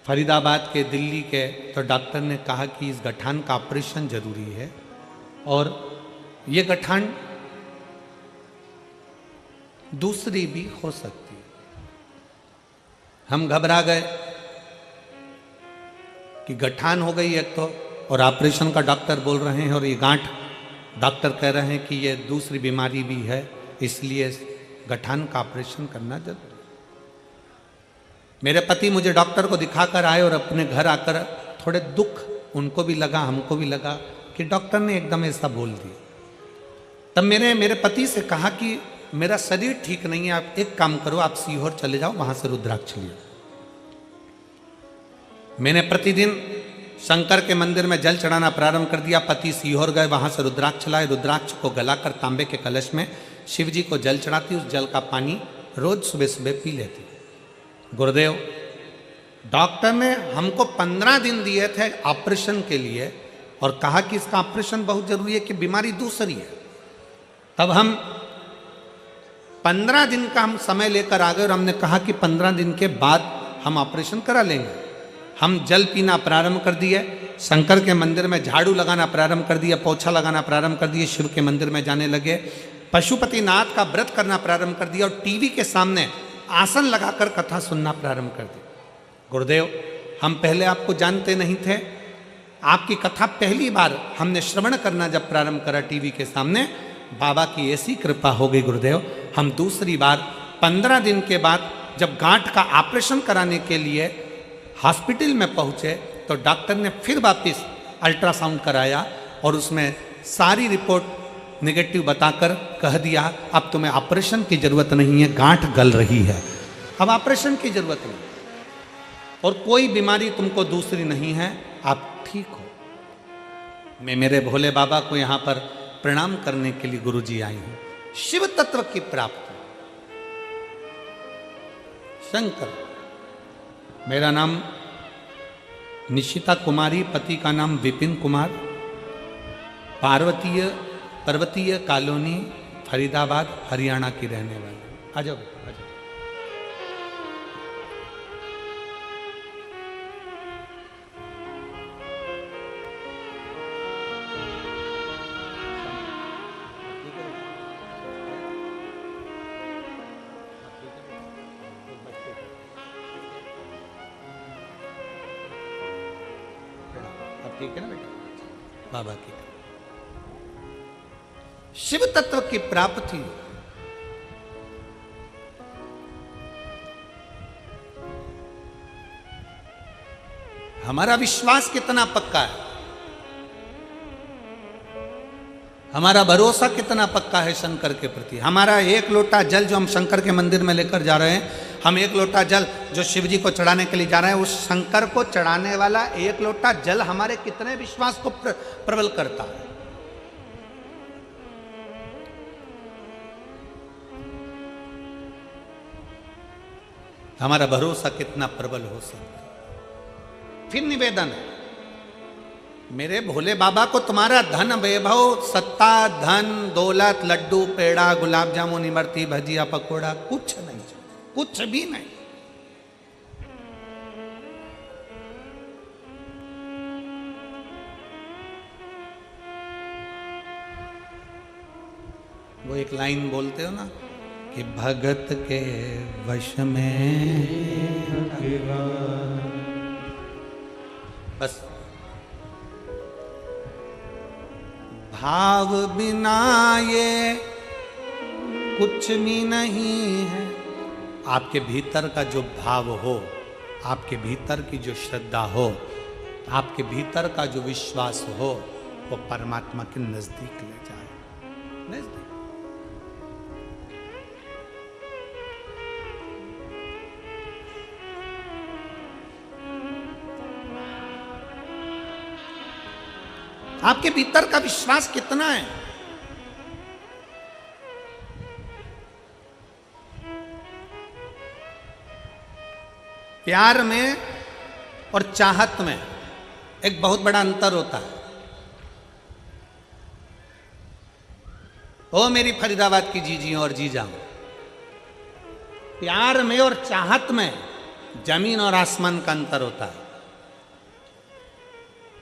फरीदाबाद के, दिल्ली के, तो डॉक्टर ने कहा कि इस गठान का ऑपरेशन जरूरी है और ये गठान दूसरी भी हो सकती है। हम घबरा गए कि गठान हो गई एक तो, और ऑपरेशन का डॉक्टर बोल रहे हैं, और ये गांठ डॉक्टर कह रहे हैं कि ये दूसरी बीमारी भी है, इसलिए गठान का ऑपरेशन करना जरूरी। मेरे पति मुझे डॉक्टर को दिखाकर आए और अपने घर आकर थोड़े दुख उनको भी लगा, हमको भी लगा कि डॉक्टर ने एकदम ऐसा बोल दिया। तब मेरे पति से कहा कि मेरा शरीर ठीक नहीं है, आप एक काम करो, आप सीहोर चले जाओ, वहां से रुद्राक्ष लियो। मैंने प्रतिदिन शंकर के मंदिर में जल चढ़ाना प्रारंभ कर दिया। पति सीहोर गए, वहां से रुद्राक्ष लाए, रुद्राक्ष को गलाकर तांबे के कलश में शिव जी को जल चढ़ाती, उस जल का पानी रोज सुबह सुबह पी लेती। गुरुदेव, डॉक्टर ने हमको 15 दिन दिए थे ऑपरेशन के लिए और कहा कि इसका ऑपरेशन बहुत जरूरी है कि बीमारी दूसरी है। तब हम 15 दिन का हम समय लेकर आ गए और हमने कहा कि 15 दिन के बाद हम ऑपरेशन करा लेंगे। हम जल पीना प्रारंभ कर दिए, शंकर के मंदिर में झाड़ू लगाना प्रारंभ कर दिया, पोछा लगाना प्रारंभ कर दिए, शिव के मंदिर में जाने लगे, पशुपतिनाथ का व्रत करना प्रारंभ कर दिया और टीवी के सामने आसन लगाकर कथा सुनना प्रारंभ कर दी। गुरुदेव, हम पहले आपको जानते नहीं थे, आपकी कथा पहली बार हमने श्रवण करना जब प्रारंभ करा टीवी के सामने, बाबा की ऐसी कृपा हो गई गुरुदेव। हम दूसरी बार 15 दिन के बाद जब गांठ का ऑपरेशन कराने के लिए हॉस्पिटल में पहुंचे तो डॉक्टर ने फिर वापस अल्ट्रासाउंड कराया और उसमें सारी रिपोर्ट नेगेटिव बताकर कह दिया अब तुम्हें ऑपरेशन की जरूरत नहीं है, गांठ गल रही है, अब ऑपरेशन की जरूरत नहीं और कोई बीमारी तुमको दूसरी नहीं है, आप ठीक हो। मैं मेरे भोले बाबा को यहाँ पर प्रणाम करने के लिए गुरुजी आई हूँ। शिव तत्व की प्राप्ति। शंकर, मेरा नाम निशिता कुमारी, पति का नाम विपिन कुमार, पर्वतीय कॉलोनी फरीदाबाद हरियाणा की रहने वाली। आ जाओ बेटा, आ जाओ। ठीक है ना बेटा, बाबा की शिव तत्व की प्राप्ति हमारा विश्वास कितना पक्का है, हमारा भरोसा कितना पक्का है शंकर के प्रति। हमारा एक लोटा जल जो हम शंकर के मंदिर में लेकर जा रहे हैं, हम एक लोटा जल जो शिव जी को चढ़ाने के लिए जा रहे हैं, उस शंकर को चढ़ाने वाला एक लोटा जल हमारे कितने विश्वास को प्रबल करता है। हमारा भरोसा कितना प्रबल हो सकता है। फिर निवेदन है, मेरे भोले बाबा को तुम्हारा धन वैभव सत्ता धन दौलत लड्डू पेड़ा गुलाब जामुन इमरती भजिया पकोड़ा कुछ नहीं चाहिए, कुछ भी नहीं। वो एक लाइन बोलते हो ना कि भगत के वश में बस भाव बिना ये कुछ भी नहीं है। आपके भीतर का जो भाव हो, आपके भीतर की जो श्रद्धा हो, आपके भीतर का जो विश्वास हो, वो परमात्मा के नजदीक ले जाए। नजदीक आपके भीतर का विश्वास कितना है। प्यार में और चाहत में एक बहुत बड़ा अंतर होता है। ओ मेरी फरीदाबाद की जीजी और जीजा, प्यार में और चाहत में जमीन और आसमान का अंतर होता है।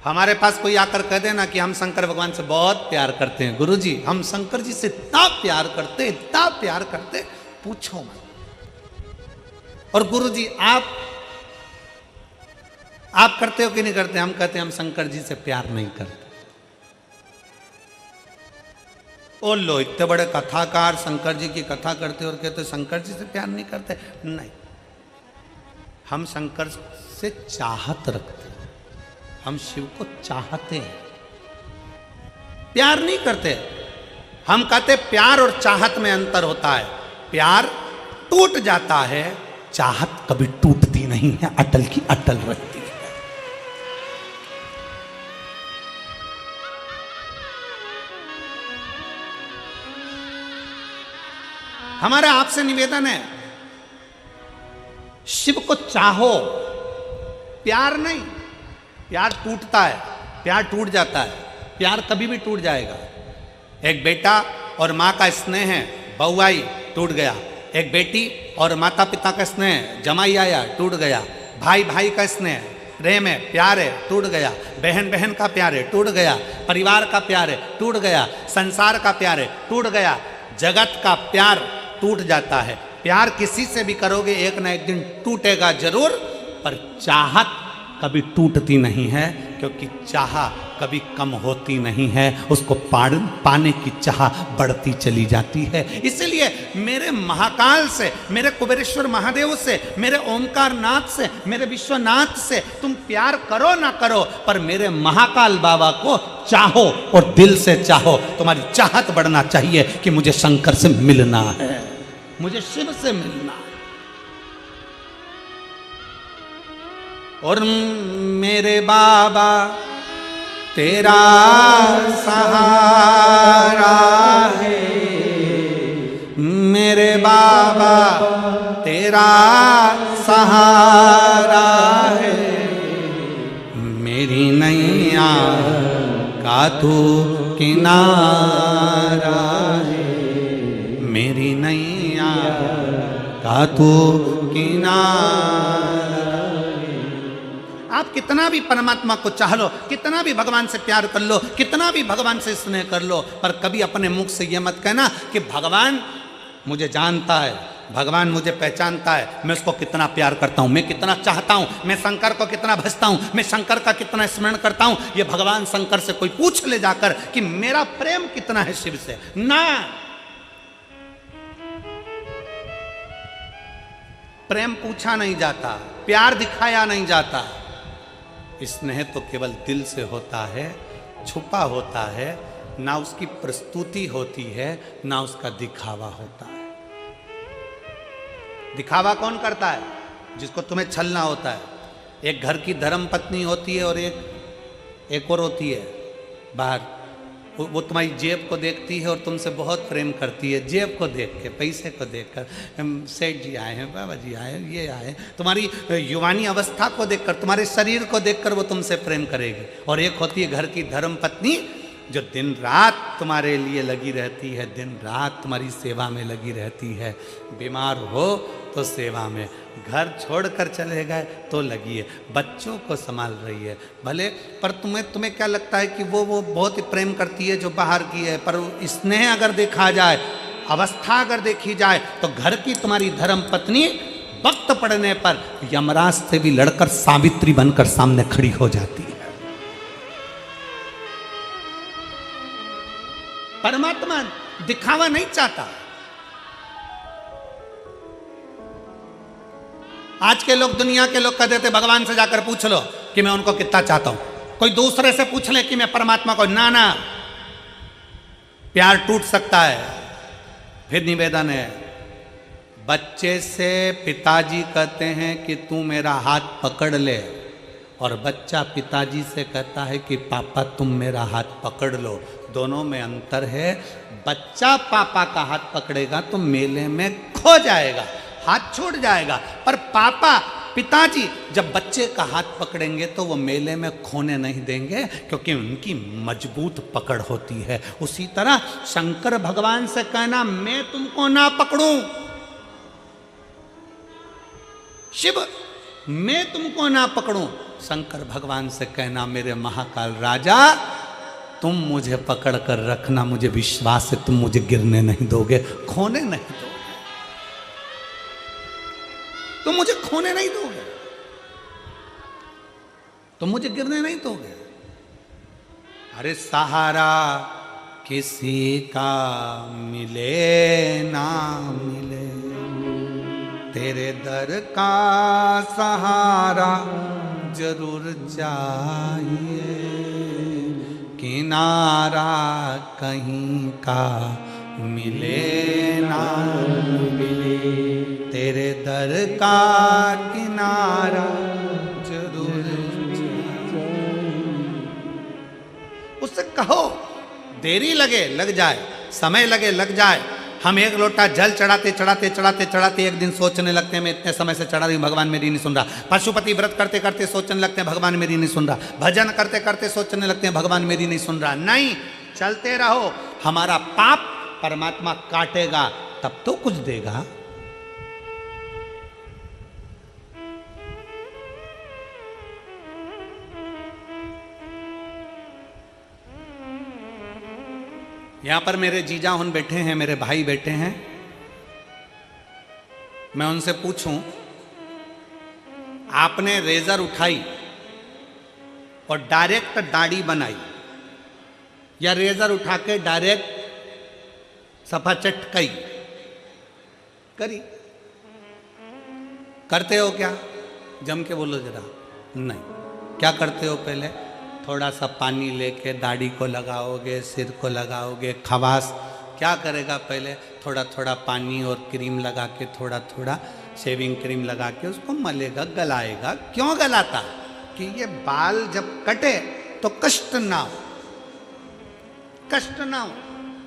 हमारे पास कोई आकर कह देना कि हम शंकर भगवान से बहुत प्यार करते हैं, गुरुजी हम शंकर जी से इतना प्यार करते, इतना प्यार करते, पूछो मत। और गुरुजी आप करते हो कि नहीं करते? हम कहते हैं हम शंकर जी से प्यार नहीं करते। ओ लो, इतने बड़े कथाकार शंकर जी की कथा करते और कहते शंकर जी से प्यार नहीं करते। नहीं, हम शंकर से चाहत रखते, हम शिव को चाहते हैं, प्यार नहीं करते। हम कहते प्यार और चाहत में अंतर होता है। प्यार टूट जाता है, चाहत कभी टूटती नहीं है, अटल की अटल रहती है। हमारा आपसे निवेदन है, शिव को चाहो, प्यार नहीं। प्यार टूटता है, प्यार टूट जाता है, प्यार कभी भी टूट जाएगा। एक बेटा और माँ का स्नेह है, बहू आई टूट गया। एक बेटी और माता पिता का स्नेह, जमाई आया टूट गया। भाई भाई का स्नेह, प्रेम है, प्यार है, टूट गया। बहन बहन का प्यार है, टूट गया। परिवार का प्यार है, टूट गया। संसार का प्यार है, टूट गया। जगत का प्यार टूट जाता है। प्यार किसी से भी करोगे एक ना एक दिन टूटेगा जरूर, पर चाहत कभी टूटती नहीं है, क्योंकि चाह कभी कम होती नहीं है, उसको पाने की चाह बढ़ती चली जाती है। इसलिए मेरे महाकाल से, मेरे कुबेरेश्वर महादेव से, मेरे ओमकार नाथ से, मेरे विश्वनाथ से तुम प्यार करो ना करो, पर मेरे महाकाल बाबा को चाहो और दिल से चाहो। तुम्हारी चाहत बढ़ना चाहिए कि मुझे शंकर से मिलना है, मुझे शिव से मिलना है। और मेरे बाबा तेरा सहारा है, मेरे बाबा तेरा सहारा है। मेरी नैया का तू किनारा है, मेरी नैया का तू किनारा। आप कितना भी परमात्मा को चाह लो, कितना भी भगवान से प्यार कर लो, कितना भी भगवान से स्नेह कर लो, पर कभी अपने मुख से यह मत कहना कि भगवान मुझे जानता है, भगवान मुझे पहचानता है, मैं उसको कितना प्यार करता हूँ, मैं कितना चाहता हूँ, मैं शंकर को कितना भजता हूँ, मैं शंकर का कितना स्मरण करता हूँ। ये भगवान शंकर से कोई पूछ ले जाकर कि मेरा प्रेम कितना है शिव से, ना। प्रेम पूछा नहीं जाता, प्यार दिखाया नहीं जाता। स्नेह तो केवल दिल से होता है, छुपा होता है, ना उसकी प्रस्तुति होती है, ना उसका दिखावा होता है। दिखावा कौन करता है? जिसको तुम्हें छलना होता है। एक घर की धर्म पत्नी होती है और एक और होती है बाहर, वो तुम्हारी जेब को देखती है और तुमसे बहुत प्रेम करती है, जेब को देख के, पैसे को देखकर, सेठ जी आए हैं, बाबा जी आए हैं, ये आए, तुम्हारी युवानी अवस्था को देखकर, तुम्हारे शरीर को देखकर वो तुमसे प्रेम करेगी। और एक होती है घर की धर्म पत्नी जो दिन रात तुम्हारे लिए लगी रहती है, दिन रात तुम्हारी सेवा में लगी रहती है। बीमार हो तो सेवा में, घर छोड़कर चले गए तो लगी है, बच्चों को संभाल रही है भले, पर तुम्हें क्या लगता है कि वो बहुत ही प्रेम करती है जो बाहर की है, पर स्नेह अगर देखा जाए, अवस्था अगर देखी जाए, तो घर की तुम्हारी धर्म पत्नी वक्त पड़ने पर यमराज से भी लड़कर सावित्री बनकर सामने खड़ी हो जाती है। परमात्मा दिखावा नहीं चाहता। आज के लोग, दुनिया के लोग कह देते भगवान से जाकर पूछ लो कि मैं उनको कितना चाहता हूं, कोई दूसरे से पूछ ले कि मैं परमात्मा को, ना, प्यार टूट सकता है। फिर निवेदन है, बच्चे से पिताजी कहते हैं कि तू मेरा हाथ पकड़ ले, और बच्चा पिताजी से कहता है कि पापा तुम मेरा हाथ पकड़ लो। दोनों में अंतर है। बच्चा पापा का हाथ पकड़ेगा तो मेले में खो जाएगा, हाथ छूट जाएगा, पर पापा पिताजी जब बच्चे का हाथ पकड़ेंगे तो वो मेले में खोने नहीं देंगे, क्योंकि उनकी मजबूत पकड़ होती है। उसी तरह शंकर भगवान से कहना मैं तुमको ना पकड़ूं, शिव मैं तुमको ना पकड़ूं, शंकर भगवान से कहना मेरे महाकाल राजा तुम मुझे पकड़ कर रखना, मुझे विश्वास है तुम मुझे गिरने नहीं दोगे, खोने नहीं दोगे, तुम मुझे खोने नहीं दोगे, तुम मुझे गिरने नहीं दोगे। अरे सहारा किसी का मिले ना मिले, तेरे दर का सहारा जरूर चाहिए, किनारा कहीं का मिले ना मिले, तेरे दर का किनारा जरूर चाहिए। उससे कहो देरी लगे लग जाए, समय लगे लग जाए। हम एक लोटा जल चढ़ाते चढ़ाते चढ़ाते चढ़ाते एक दिन सोचने लगते हैं मैं इतने समय से चढ़ा रही हूँ, भगवान मेरी नहीं सुन रहा। पशुपति व्रत करते करते सोचने लगते हैं भगवान मेरी नहीं सुन रहा। भजन करते करते सोचने लगते हैं भगवान मेरी नहीं सुन रहा। नहीं, चलते रहो, हमारा पाप परमात्मा काटेगा तब तो कुछ देगा। यहां पर मेरे जीजा उन बैठे हैं, मेरे भाई बैठे हैं, मैं उनसे पूछूं आपने रेजर उठाई और डायरेक्ट दाढ़ी बनाई, या रेजर उठा के डायरेक्ट सफा चटकाई करी? करते हो क्या? जम के बोलो जरा। नहीं, क्या करते हो? पहले थोड़ा सा पानी लेके दाढ़ी को लगाओगे, सिर को लगाओगे, खवास क्या करेगा? पहले थोड़ा थोड़ा पानी और क्रीम लगा के, थोड़ा थोड़ा शेविंग क्रीम लगा के उसको मलेगा, गलाएगा। क्यों गलाता? कि ये बाल जब कटे तो कष्ट ना हो, कष्ट ना हो,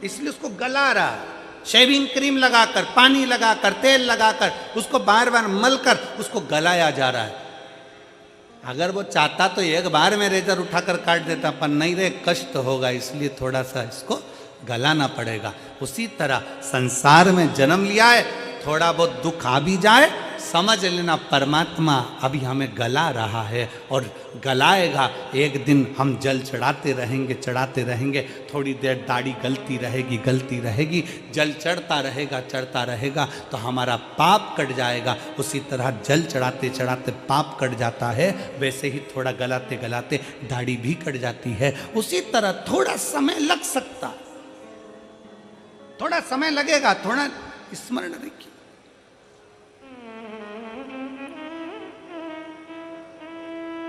इसलिए उसको गला रहा है। शेविंग क्रीम लगाकर, पानी लगाकर, तेल लगाकर उसको बार बार मलकर उसको गलाया जा रहा है। अगर वो चाहता तो एक बार में रेजर उठाकर काट देता, पर नहीं रे, कष्ट होगा, इसलिए थोड़ा सा इसको गलाना पड़ेगा। उसी तरह संसार में जन्म लिया है, थोड़ा बहुत दुख आ भी जाए, समझ लेना परमात्मा अभी हमें गला रहा है और गलाएगा। एक दिन हम जल चढ़ाते रहेंगे, चढ़ाते रहेंगे, थोड़ी देर दाढ़ी गलती रहेगी, गलती रहेगी, जल चढ़ता रहेगा, चढ़ता रहेगा, तो हमारा पाप कट जाएगा। उसी तरह जल चढ़ाते चढ़ाते पाप कट जाता है, वैसे ही थोड़ा गलाते गलाते दाढ़ी भी कट जाती है। उसी तरह थोड़ा समय लग सकता, थोड़ा समय लगेगा, थोड़ा स्मरण रखिए।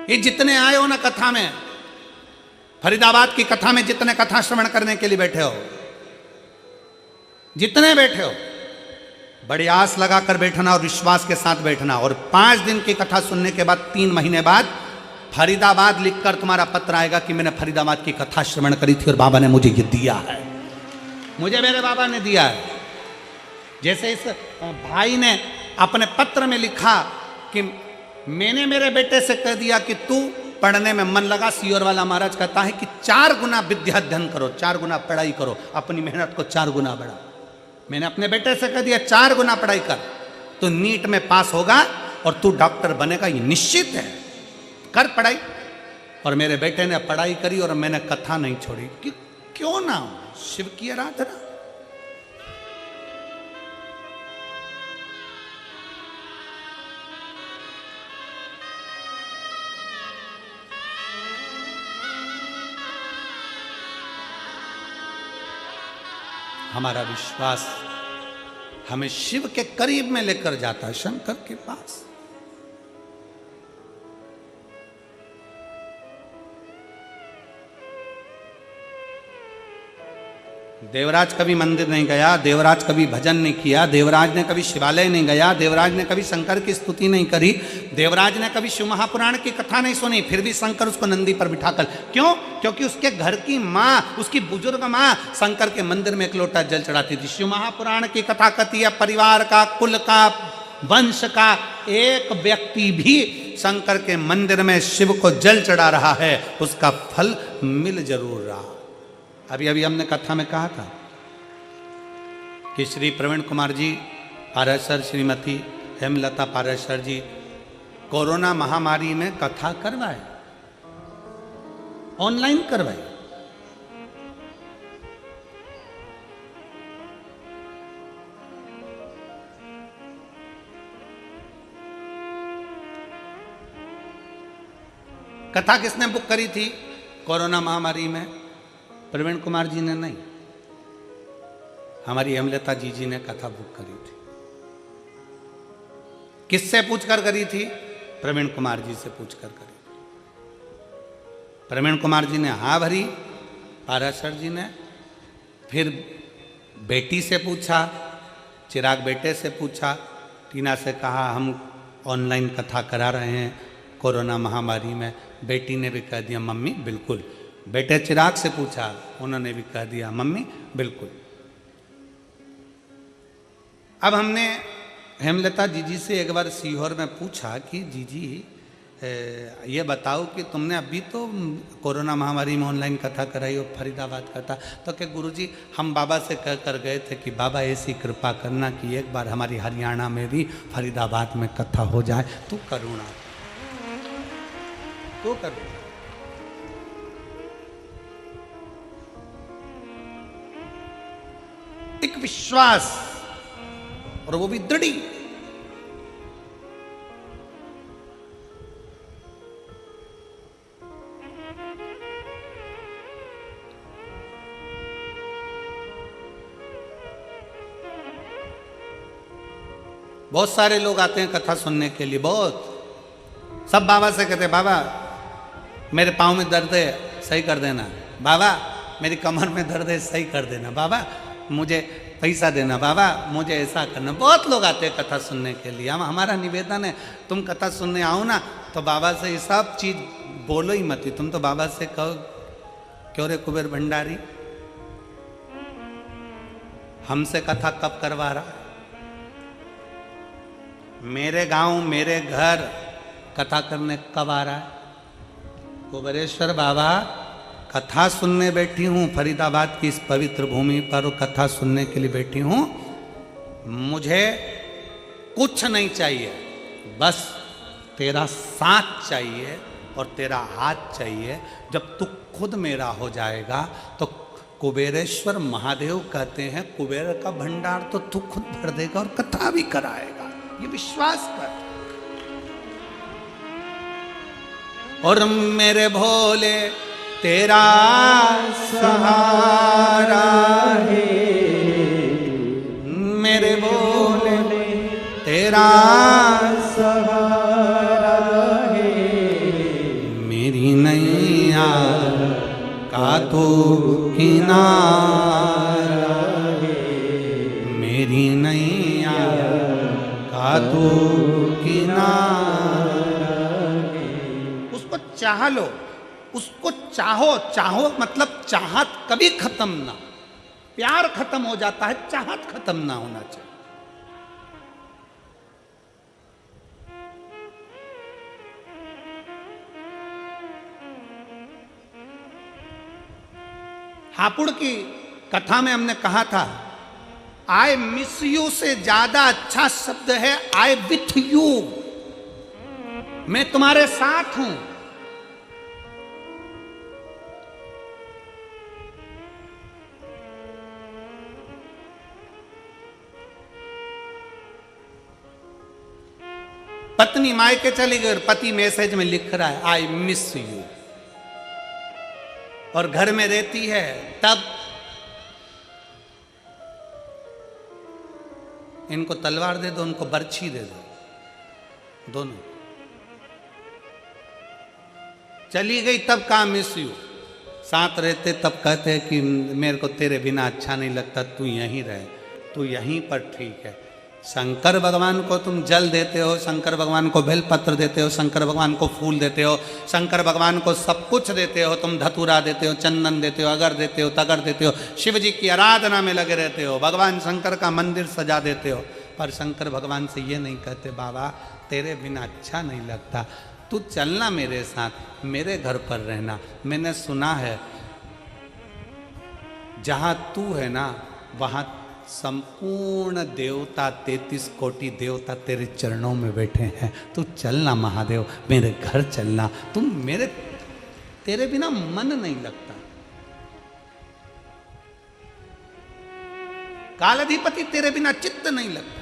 ये जितने आए हो ना कथा में, फरीदाबाद की कथा में जितने कथा श्रवण करने के लिए बैठे हो, जितने बैठे हो, बड़ी आस लगाकर बैठना और विश्वास के साथ बैठना। और 5 दिन की कथा सुनने के बाद 3 महीने बाद फरीदाबाद लिखकर तुम्हारा पत्र आएगा कि मैंने फरीदाबाद की कथा श्रवण करी थी और बाबा ने मुझे ये दिया है, मुझे मेरे बाबा ने दिया है। जैसे इस भाई ने अपने पत्र में लिखा कि मैंने मेरे बेटे से कह दिया कि तू पढ़ने में मन लगा। सियोर वाला महाराज कहता है कि 4 गुना विद्या अध्ययन करो, 4 गुना पढ़ाई करो, अपनी मेहनत को 4 गुना बढ़ा। मैंने अपने बेटे से कह दिया 4 गुना पढ़ाई कर, तो नीट में पास होगा और तू डॉक्टर बनेगा, ये निश्चित है, कर पढ़ाई। और मेरे बेटे ने पढ़ाई करी और मैंने कथा नहीं छोड़ी। क्यों ना, शिव की आराधना। हमारा विश्वास हमें शिव के करीब में लेकर जाता है, शंकर के पास। देवराज कभी मंदिर नहीं गया, देवराज कभी भजन नहीं किया, देवराज ने कभी शिवालय नहीं गया, देवराज ने कभी शंकर की स्तुति नहीं करी, देवराज ने कभी शिव महापुराण की कथा नहीं सुनी, फिर भी शंकर उसको नंदी पर बिठाकर। क्यों? क्योंकि उसके घर की माँ, उसकी बुजुर्ग माँ शंकर के मंदिर में 1 लोटा जल चढ़ाती थी। शिव महापुराण की कथा कहती है परिवार का, कुल का, वंश का एक व्यक्ति भी शंकर के मंदिर में शिव को जल चढ़ा रहा है, उसका फल मिल जरूर रहा। अभी अभी हमने कथा में कहा था कि श्री प्रवीण कुमार जी पाराशर, श्रीमती हेमलता पाराशर जी कोरोना महामारी में कथा करवाए, ऑनलाइन करवाए। कथा किसने बुक करी थी कोरोना महामारी में? प्रवीण कुमार जी ने नहीं, हमारी हेमलता जी ने कथा बुक करी थी। किससे पूछकर करी थी? प्रवीण कुमार जी से पूछकर करी थी। प्रवीण कुमार जी ने हाँ भरी, पाराशर जी ने फिर बेटी से पूछा, चिराग बेटे से पूछा, टीना से कहा हम ऑनलाइन कथा करा रहे हैं कोरोना महामारी में। बेटी ने भी कह दिया मम्मी बिल्कुल। बेटे चिराग से पूछा, उन्होंने भी कह दिया मम्मी बिल्कुल। अब हमने हेमलता जी से एक बार सीहोर में पूछा कि जीजी ये बताओ कि तुमने अभी तो कोरोना महामारी में ऑनलाइन कथा कराई और फरीदाबाद कथा, तो क्या गुरुजी हम बाबा से कह कर गए थे कि बाबा ऐसी कृपा करना कि एक बार हमारी हरियाणा में भी फरीदाबाद में कथा हो जाए, तू करुणा, तू करुणा। एक विश्वास, और वो भी दृढ़। बहुत सारे लोग आते हैं कथा सुनने के लिए, बहुत सब बाबा से कहते हैं बाबा मेरे पाँव में दर्द है सही कर देना, बाबा मेरी कमर में दर्द है सही कर देना, बाबा मुझे पैसा देना, बाबा मुझे ऐसा करना। बहुत लोग आते हैं कथा सुनने के लिए। हम हमारा निवेदन है तुम कथा सुनने आओ ना तो बाबा से ये सब चीज बोलो ही मत। तुम तो बाबा से कहो क्यों रे कुबेर भंडारी हमसे कथा कब करवा रहा? मेरे गांव मेरे घर कथा करने कब आ रहा है? कुबेरेश्वर बाबा कथा सुनने बैठी हूँ फरीदाबाद की इस पवित्र भूमि पर, कथा सुनने के लिए बैठी हूँ। मुझे कुछ नहीं चाहिए, बस तेरा साथ चाहिए और तेरा हाथ चाहिए। जब तू खुद मेरा हो जाएगा तो कुबेरेश्वर महादेव कहते हैं कुबेर का भंडार तो तू खुद भर देगा और कथा भी कराएगा, ये विश्वास कर। और मेरे भोले तेरा सहारा है, मेरे भोले तेरा सहारा है, किनारा मेरी नैया का तू किनारा। उसको चाह लो, उसको चाहो। चाहो मतलब चाहत कभी खत्म ना, प्यार खत्म हो जाता है, चाहत खत्म ना होना चाहिए। हापुड़ की कथा में हमने कहा था, आई मिस यू से ज्यादा अच्छा शब्द है आई विथ यू, मैं तुम्हारे साथ हूं। पत्नी मायके चली गई और पति मैसेज में लिख रहा है आई मिस यू, और घर में रहती है तब इनको तलवार दे दो, उनको बर्छी दे दो, दोनों। चली गई तब कहा मिस यू, साथ रहते तब कहते हैं कि मेरे को तेरे बिना अच्छा नहीं लगता, तू यहीं रहे, तू यहीं पर ठीक है। शंकर भगवान को तुम जल देते हो, शंकर भगवान को बेलपत्र देते हो, शंकर भगवान को फूल देते हो, शंकर भगवान को सब कुछ देते हो, तुम धतूरा देते हो, चंदन देते हो, अगर देते हो, तगर देते हो, शिव जी की आराधना में लगे रहते हो, भगवान शंकर का मंदिर सजा देते हो, पर शंकर भगवान से ये नहीं कहते बाबा तेरे बिना अच्छा नहीं लगता, तू चलना मेरे साथ, मेरे घर पर रहना। मैंने सुना है जहाँ तू है ना वहाँ संपूर्ण देवता 33 कोटि देवता तेरे चरणों में बैठे हैं, तू चलना महादेव, मेरे घर चलना, तुम मेरे तेरे बिना मन नहीं लगता। कालाधिपति तेरे बिना चित्त नहीं लगता।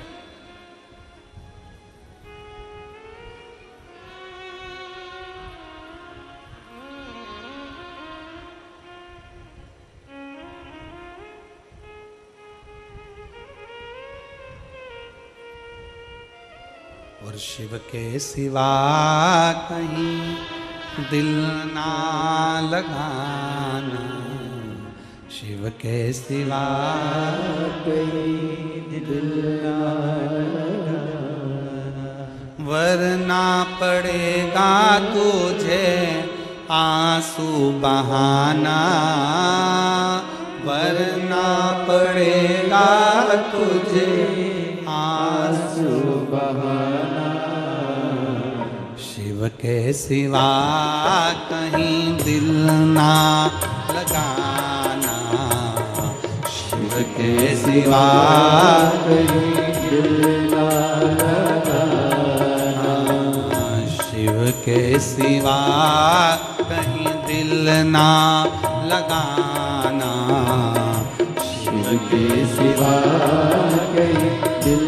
और शिव के सिवा कहीं दिल ना लगाना, शिव के सिवा कहीं दिल ना लगाना, वरना पड़ेगा तुझे आंसू बहाना, वरना पड़ेगा तुझे आंसू बहाना, शिव के सिवा कहीं दिल ना लगाना, शिव के सिवा कहीं दिल ना लगाना, शिव के सिवा कहीं दिल ना लगाना, शिव के सिवा कहीं दिल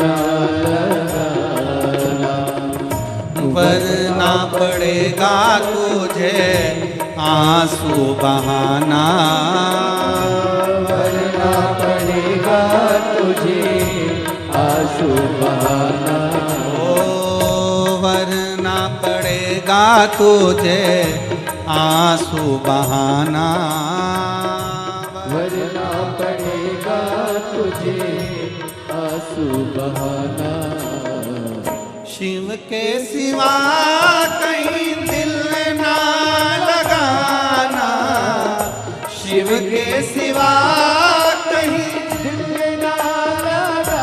ना लगाना, वरना पड़ेगा तुझे आंसू बहाना, वरना पड़ेगा तुझे आंसू बहाना, ओ वरना पड़ेगा तुझे आंसू बहाना, वरना पड़ेगा तुझे आंसू बहाना, शिव के सिवा कहीं दिल ना लगाना, शिव के सिवा कहीं दिल ना लगाना,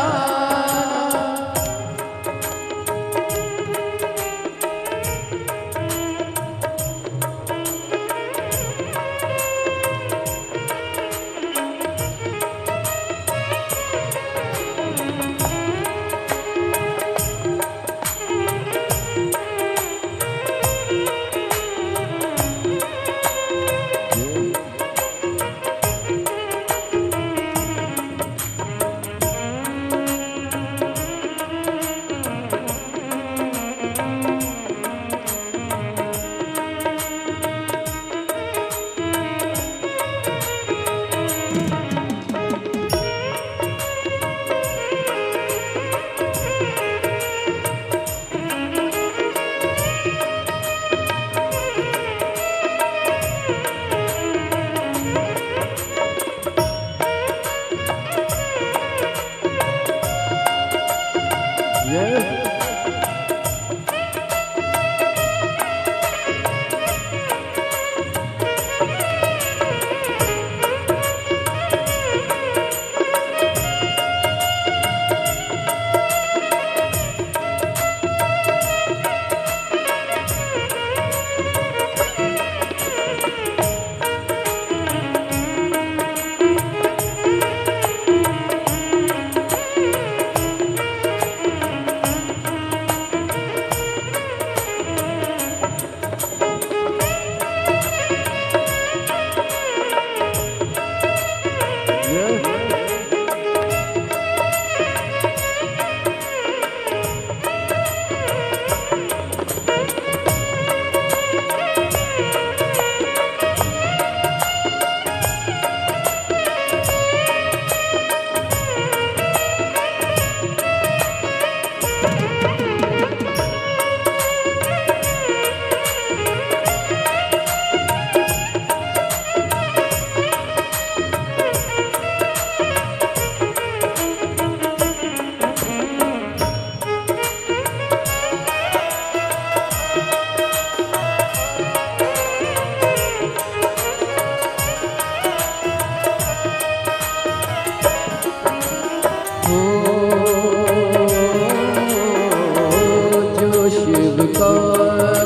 जो शिव का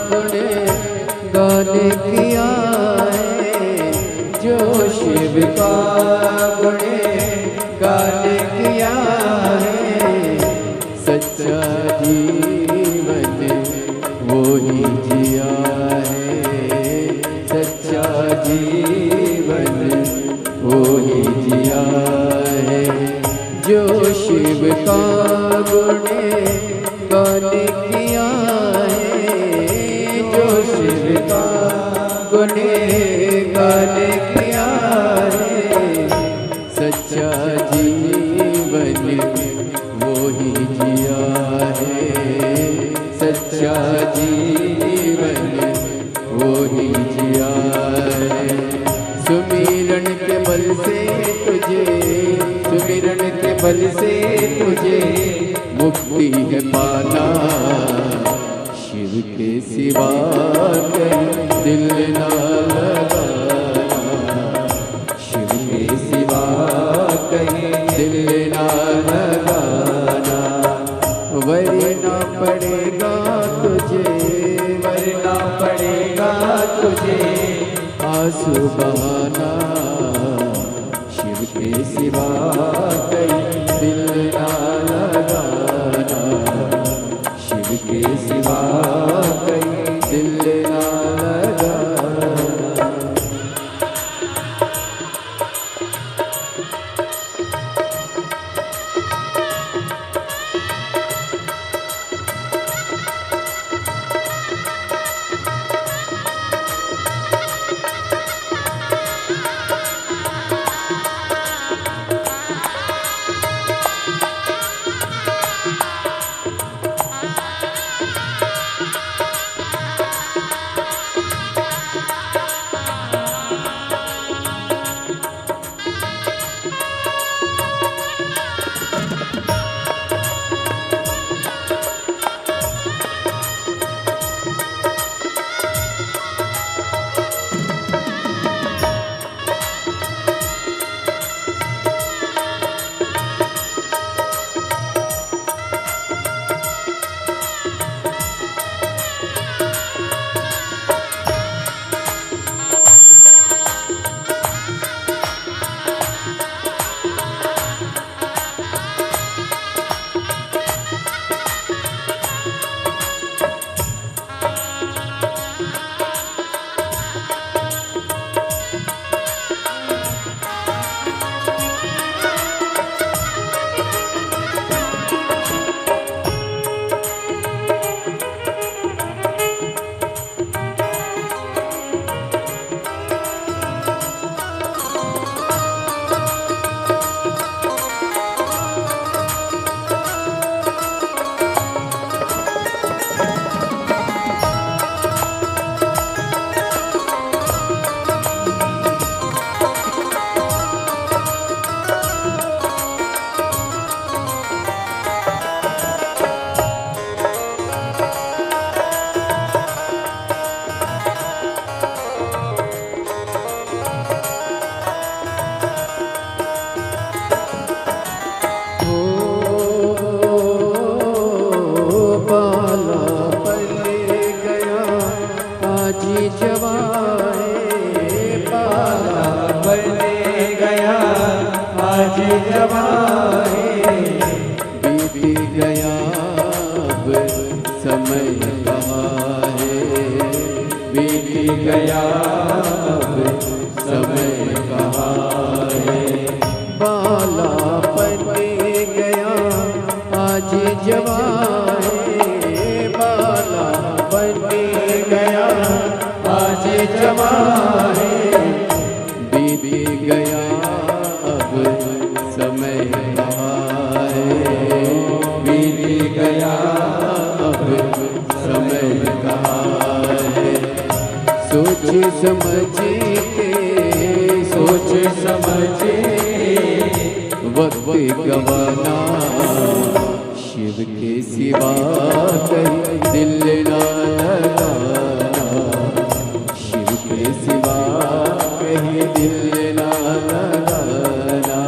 गुण गाने किया है, जो शिव का गुण गाने किया है, सच्चा जीवन वो ही जिया है, सच्चा जीवन वो ही जिया है। जो शिव का गुण गाने किया है, जो शिव का गुण गाने किया है, सच्चा जीवन वो ही जिया है, सच्चा जीवन वो ही जिया है। सुमिरन के बल से तुझे, सुमिरन के बल से तुझे मुक्ति है पाना, शिव के सिवा कहीं दिल ना लगाना, शिव के सिवा कहीं दिल ना लगाना। वरना पड़ेगा तुझे, वरना पड़ेगा तुझे आंसू बहाना, शिव के सिवा कहीं दिल ना लगाना, शिव के सिवा कहीं दिल ना लगाना। आज जवानी बीत गया अब समय कहाँ है, बीत गया अब समय कहाँ है। बालापन गया आज जवानी, बालापन गया आज जवानी बीत गया अब समय कहाँ है, बीत गया अब समय कहाँ है। सोच समझ के वक्त गवाना, शिव के सिवा कहीं दिल ना लगाना, शिव के सिवा कहीं दिल ना लगाना।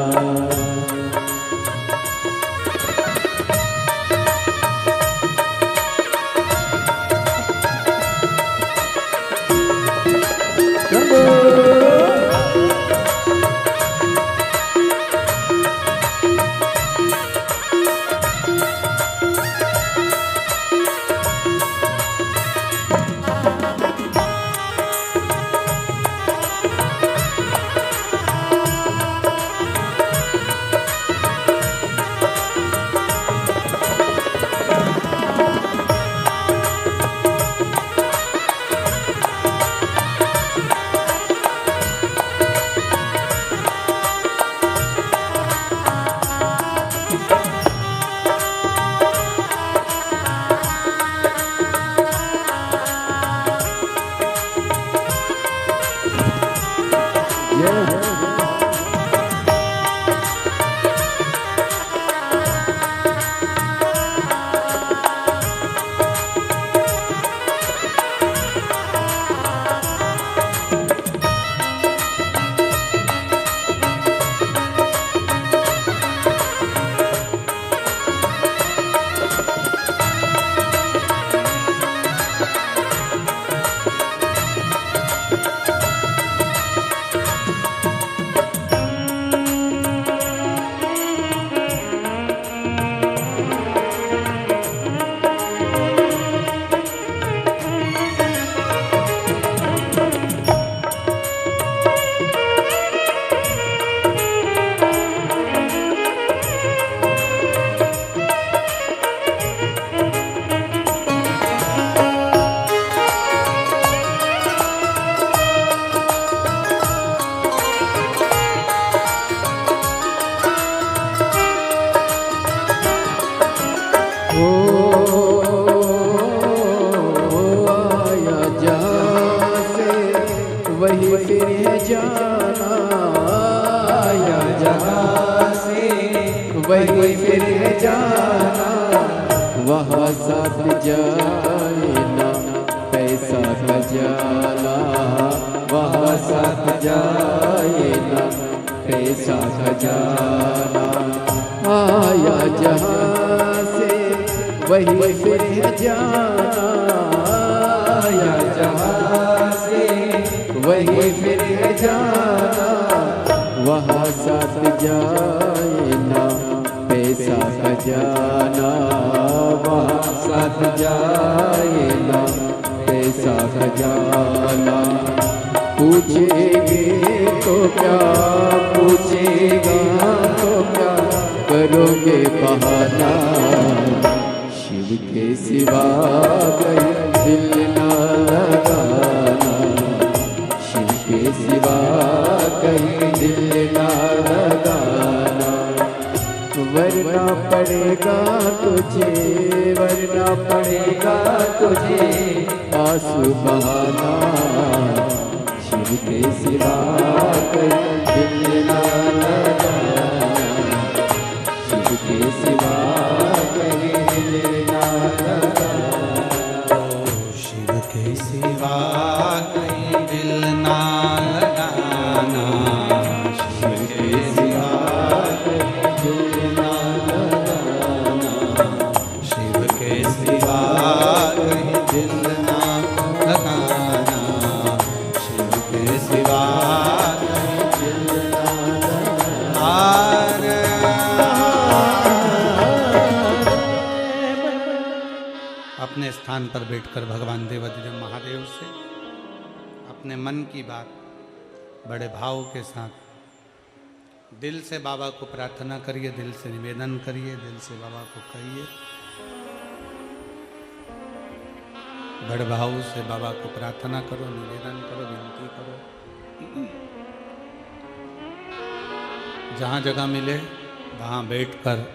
आया जहाँ से वही फिर है जाना, आया जहाँ से वही फिर है जाना। वहाँ साथ जाए ना पैसा खजाना, वहाँ साथ जाए ना पैसा खजाना। आया जहाँ से वही फिर है जाना, आया जहाँ से वही फिर है जाना। वहाँ साथ जाए ना पैसा खजाना, वहाँ साथ जाए ना पैसा खजाना। पूछेंगे तो क्या, पूछेगा तो क्या, करोगे बहाना। शिव के सिवा कहीं दिल ना लगाना, शिव के सिवा कहीं दिल ना लगाना। वरना पड़ेगा तुझे, वरना पड़ेगा तुझे आंसू बहाना। शिव के सिवा कहीं दिल ना लगाना, शिव के सिवा कहीं दिल ना लगाना। शिव के सिवा कहीं दिल ना लगाना, शिव के सिवा कहीं दिल ना लगाना, शिव के सिवा कहीं दिल ना लगाना, शिव के सिवा कहीं दिल ना लगाना। अपने स्थान पर बैठकर भगवान देवाधिदेव महादेव से अपने मन की बात बड़े भाव के साथ दिल से बाबा को प्रार्थना करिए, दिल से निवेदन करिए, दिल से बाबा को कहिए। बड़े भाव से बाबा को प्रार्थना करो, निवेदन करो, विनती करो। जहाँ जगह मिले वहाँ बैठकर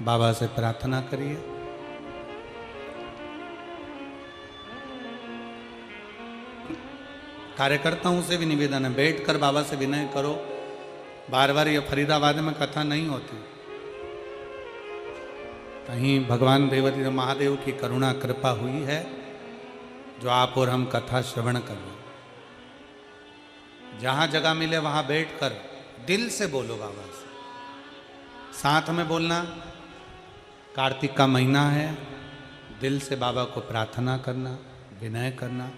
बाबा से प्रार्थना करिए। कार्यकर्ताओं से भी निवेदन है, बैठकर बाबा से विनय करो। बार बार ये फरीदाबाद में कथा नहीं होती, कहीं भगवान देवाधिदेव महादेव की करुणा कृपा हुई है जो आप और हम कथा श्रवण कर रहे हैं। जहाँ जगह मिले वहाँ बैठकर दिल से बोलो बाबा से, साथ में बोलना। कार्तिक का महीना है, दिल से बाबा को प्रार्थना करना, विनय करना।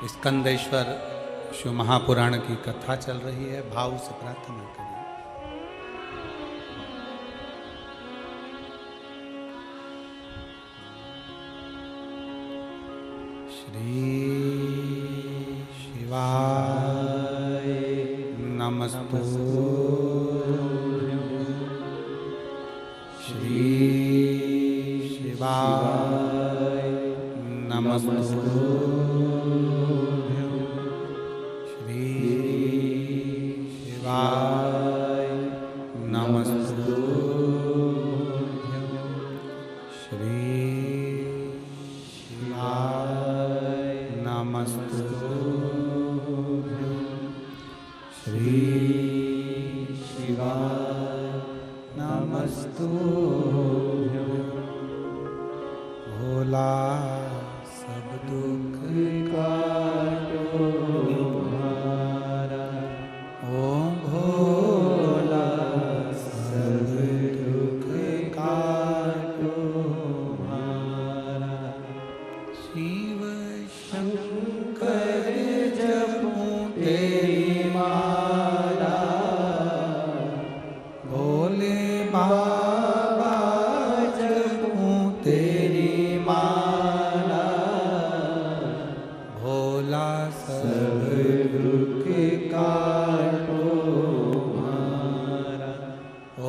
स्कंदेश्वर शिव महापुराण की कथा चल रही है, भाव से प्रार्थना करिए। श्री शिवाय नमस्तु। श्री शिवाय नमस्तु। नमस्तु। श्री शिवाय नमस्तु। श्री शिवाय नमस्तु। भोला सब दुख काटो तुम्हारा, ओम भोला सब दुख काटो तुम्हारा। शिव शंकर जपूं तेरी माला, भोले बाबा जपूं तेरी माला। भोला सब दुख काटो तुम्हारा, ओ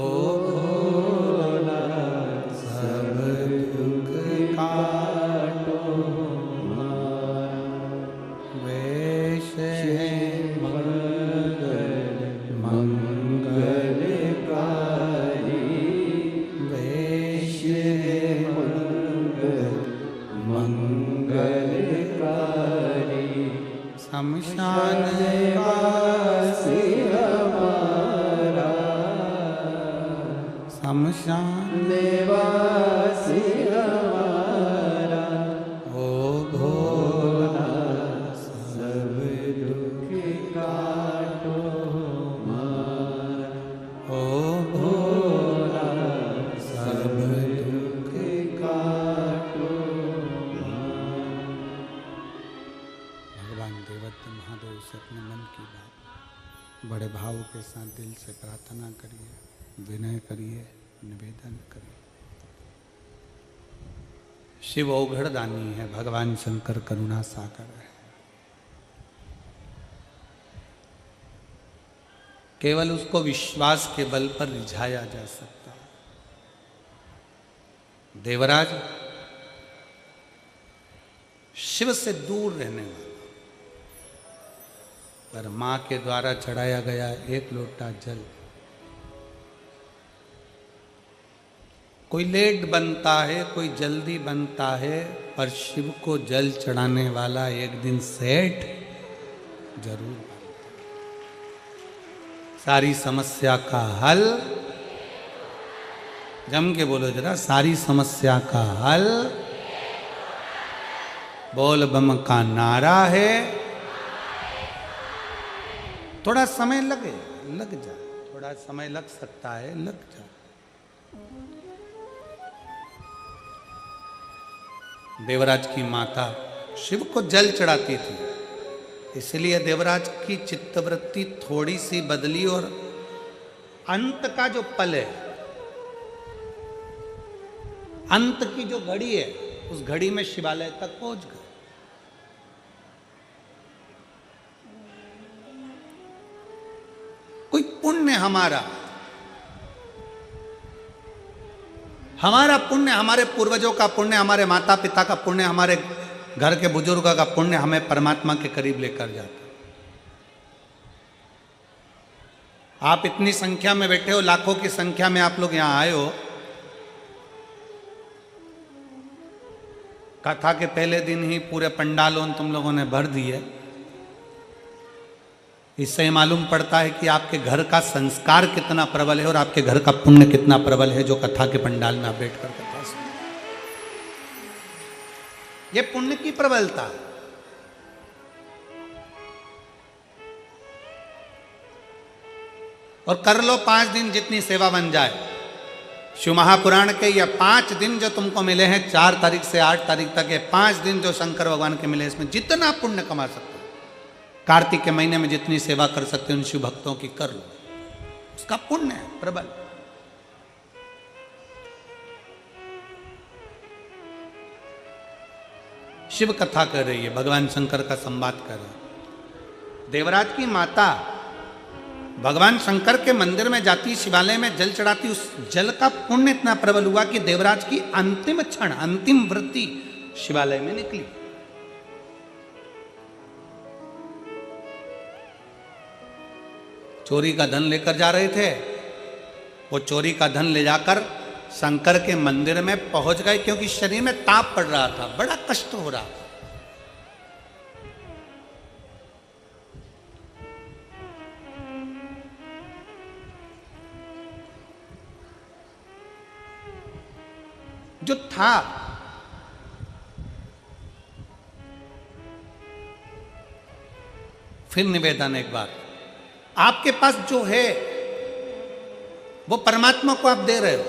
भोला सब दुख काटो तुम्हारा। वेश है मंगलकारी, वेश है मंगलकारी। शमशान वासी हमारा, शमशान निवासी हमारा। ओ भोला सब दुख काटो हमारा, ओ भोला सब दुख काटो हमारा। भगवान देवाधिदेव महादेव से अपने मन की बात बड़े भाव के साथ दिल से प्रार्थना करिए, विनय करिए, निवेदन करिए। शिव औघड़ दानी है, भगवान शंकर करुणा सागर है। केवल उसको विश्वास के बल पर रिझाया जा सकता है। देवराज शिव से दूर रहने वाला, पर मां के द्वारा चढ़ाया गया एक लोटा जल, कोई लेट बनता है, कोई जल्दी बनता है, पर शिव को जल चढ़ाने वाला एक दिन सेठ जरूर बनता है। सारी समस्या का हल, जम के बोलो जरा, सारी समस्या का हल बोल बम का नारा है। थोड़ा समय लग जा, थोड़ा समय लग सकता है, लग जा। देवराज की माता शिव को जल चढ़ाती थी, इसलिए देवराज की चित्तवृत्ति थोड़ी सी बदली और अंत का जो पल है अंत की जो घड़ी है उस घड़ी में शिवालय तक पहुंच गए। कोई पुण्य हमारा पुण्य, हमारे पूर्वजों का पुण्य, हमारे माता पिता का पुण्य, हमारे घर के बुजुर्गों का पुण्य हमें परमात्मा के करीब लेकर जाता। आप इतनी संख्या में बैठे हो, लाखों की संख्या में आप लोग यहां आए हो। कथा के पहले दिन ही पूरे पंडालों तुम लोगों ने भर दिए। इससे मालूम पड़ता है कि आपके घर का संस्कार कितना प्रबल है और आपके घर का पुण्य कितना प्रबल है, जो कथा के पंडाल में आप बैठकर कथा सुन। ये पुण्य की प्रबलता। और कर लो 5 दिन जितनी सेवा बन जाए। शिव महापुराण के ये 5 दिन जो तुमको मिले हैं, 4 तारीख से 8 तारीख तक, ये 5 दिन जो शंकर भगवान के मिले, इसमें जितना पुण्य कमा सकते हो, कार्तिक के महीने में जितनी सेवा कर सकते हो उन शिव भक्तों की कर लो, उसका पुण्य है प्रबल। शिव कथा कर रही है, भगवान शंकर का संवाद कर रहे हैं। देवराज की माता भगवान शंकर के मंदिर में जाती, शिवालय में जल चढ़ाती, उस जल का पुण्य इतना प्रबल हुआ कि देवराज की अंतिम क्षण, अंतिम वृत्ति शिवालय में निकली। चोरी का धन लेकर जा रहे थे, वो चोरी का धन ले जाकर शंकर के मंदिर में पहुंच गए, क्योंकि शरीर में ताप पड़ रहा था, बड़ा कष्ट हो रहा था। जो था फिर निवेदन एक बार, आपके पास जो है वो परमात्मा को आप दे रहे हो।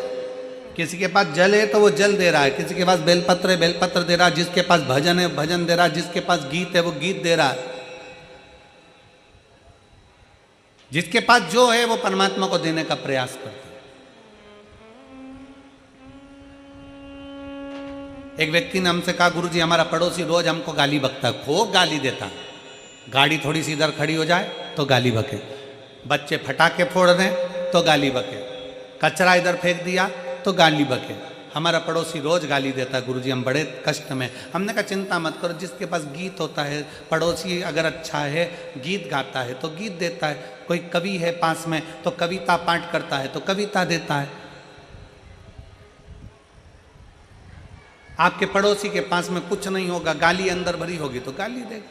किसी के पास जल है तो वो जल दे रहा है, किसी के पास बेलपत्र है बेलपत्र दे रहा है, जिसके पास भजन है भजन दे रहा है, जिसके पास गीत है वो गीत दे रहा है। जिसके पास जो है वो परमात्मा को देने का प्रयास करता है। एक व्यक्ति ने हमसे कहा, गुरुजी हमारा पड़ोसी रोज हमको गाली बकता है, खूब गाली देता है। गाड़ी थोड़ी सी इधर खड़ी हो जाए तो गाली बके, बच्चे फटाके फोड़ दें तो गाली बके, कचरा इधर फेंक दिया तो गाली बके। हमारा पड़ोसी रोज गाली देता है, गुरुजी हम बड़े कष्ट में। हमने कहा चिंता मत करो, जिसके पास गीत होता है, पड़ोसी अगर अच्छा है गीत गाता है तो गीत देता है, कोई कवि है पास में तो कविता पाठ करता है तो कविता देता है। आपके पड़ोसी के पास में कुछ नहीं होगा, गाली अंदर भरी होगी तो गाली देगा।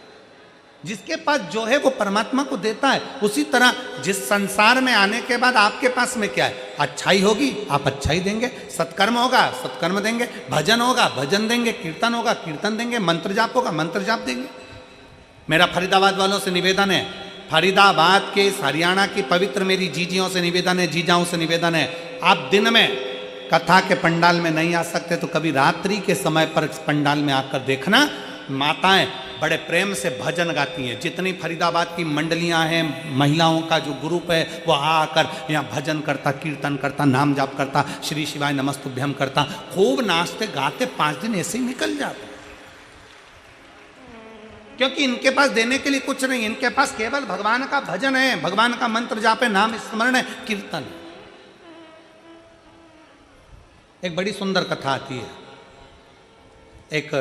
जिसके पास जो है वो परमात्मा को देता है। उसी तरह जिस संसार में आने के बाद आपके पास में क्या है, अच्छाई होगी आप अच्छाई देंगे, सत्कर्म होगा सत्कर्म देंगे, भजन होगा भजन देंगे, कीर्तन होगा कीर्तन देंगे, मंत्र जाप होगा मंत्र जाप देंगे। मेरा फरीदाबाद वालों से निवेदन है, फरीदाबाद के हरियाणा की पवित्र मेरी जीजियों से निवेदन है, जीजाओं से निवेदन है, आप दिन में कथा के पंडाल में नहीं आ सकते तो कभी रात्रि के समय पर पंडाल में आकर देखना। माताएं बड़े प्रेम से भजन गाती हैं। जितनी फरीदाबाद की मंडलियां हैं, महिलाओं का जो ग्रुप है, वो आकर यहाँ भजन करता, कीर्तन करता, नाम जाप करता, श्री शिवाय नमस्तुभ्यम करता, खूब नाचते गाते 5 दिन ऐसे ही निकल जाते। क्योंकि इनके पास देने के लिए कुछ नहीं, इनके पास केवल भगवान का भजन है, भगवान का मंत्र जाप है, नाम स्मरण है, कीर्तन है। एक बड़ी सुंदर कथा आती है। एक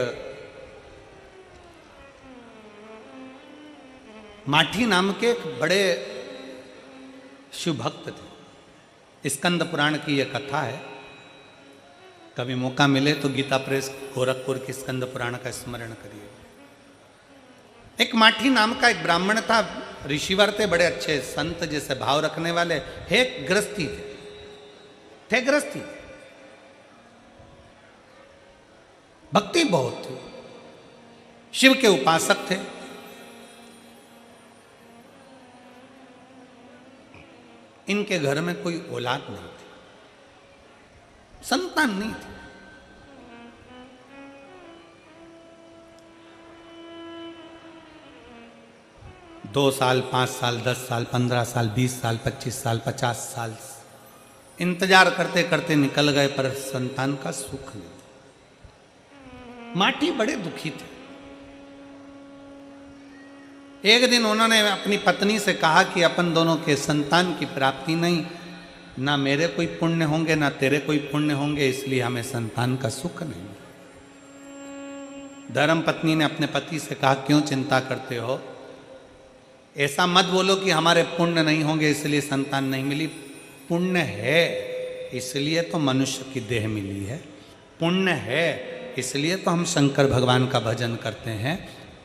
माठी नाम के एक बड़े शिव भक्त थे। स्कंद पुराण की यह कथा है। कभी मौका मिले तो गीता प्रेस गोरखपुर की स्कंद पुराण का स्मरण करिए। एक माठी नाम का एक ब्राह्मण था, ऋषिवर थे, बड़े अच्छे संत जैसे भाव रखने वाले, हे गृहस्थी थे गृहस्थी, भक्ति बहुत थी, शिव के उपासक थे। इनके घर में कोई औलाद नहीं थी, संतान नहीं थी। दो साल 5 साल 10 साल 15 साल 20 साल 25 साल 50 साल इंतजार करते करते निकल गए, पर संतान का सुख नहीं। माठी बड़े दुखी थे। एक दिन उन्होंने अपनी पत्नी से कहा कि अपन दोनों के संतान की प्राप्ति नहीं, ना मेरे कोई पुण्य होंगे ना तेरे कोई पुण्य होंगे, इसलिए हमें संतान का सुख नहीं। धर्म पत्नी ने अपने पति से कहा, क्यों चिंता करते हो? ऐसा मत बोलो कि हमारे पुण्य नहीं होंगे इसलिए संतान नहीं मिली। पुण्य है इसलिए तो मनुष्य की देह मिली है, पुण्य है इसलिए तो हम शंकर भगवान का भजन करते हैं,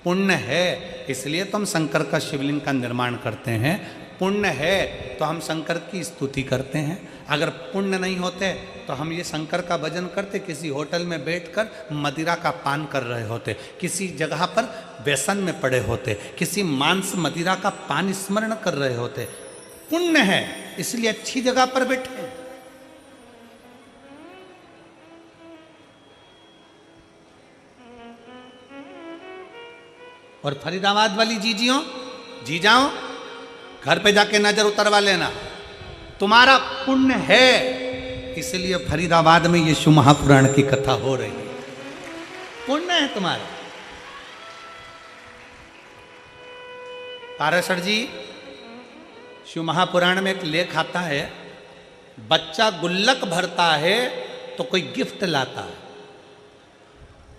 पुण्य है इसलिए तो हम शंकर का शिवलिंग का निर्माण करते हैं, पुण्य है तो हम शंकर की स्तुति करते हैं। अगर पुण्य नहीं होते तो हम ये शंकर का भजन करते, किसी होटल में बैठकर मदिरा का पान कर रहे होते, किसी जगह पर व्यसन में पड़े होते, किसी मांस मदिरा का पान स्मरण कर रहे होते। पुण्य है इसलिए अच्छी जगह पर बैठे। और फरीदाबाद वाली जीजियों जीजाओं, घर पे जाके नजर उतरवा लेना, तुम्हारा पुण्य है इसलिए फरीदाबाद में ये शिव महापुराण की कथा हो रही है। पुण्य है तुम्हारा। पाराशर जी, शिव महापुराण में एक लेख आता है, बच्चा गुल्लक भरता है तो कोई गिफ्ट लाता है,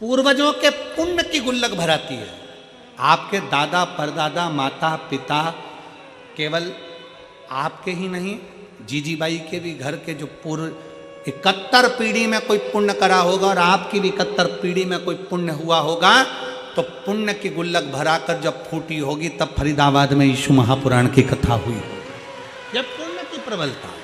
पूर्वजों के पुण्य की गुल्लक भराती है। आपके दादा परदादा माता पिता, केवल आपके ही नहीं, जीजीबाई के भी घर के जो पूर्व 71 पीढ़ी में कोई पुण्य करा होगा और आपकी भी 71 पीढ़ी में कोई पुण्य हुआ होगा, तो पुण्य की गुल्लक भराकर जब फूटी होगी तब फरीदाबाद में यीशु महापुराण की कथा हुई। जब पुण्य की प्रबलता।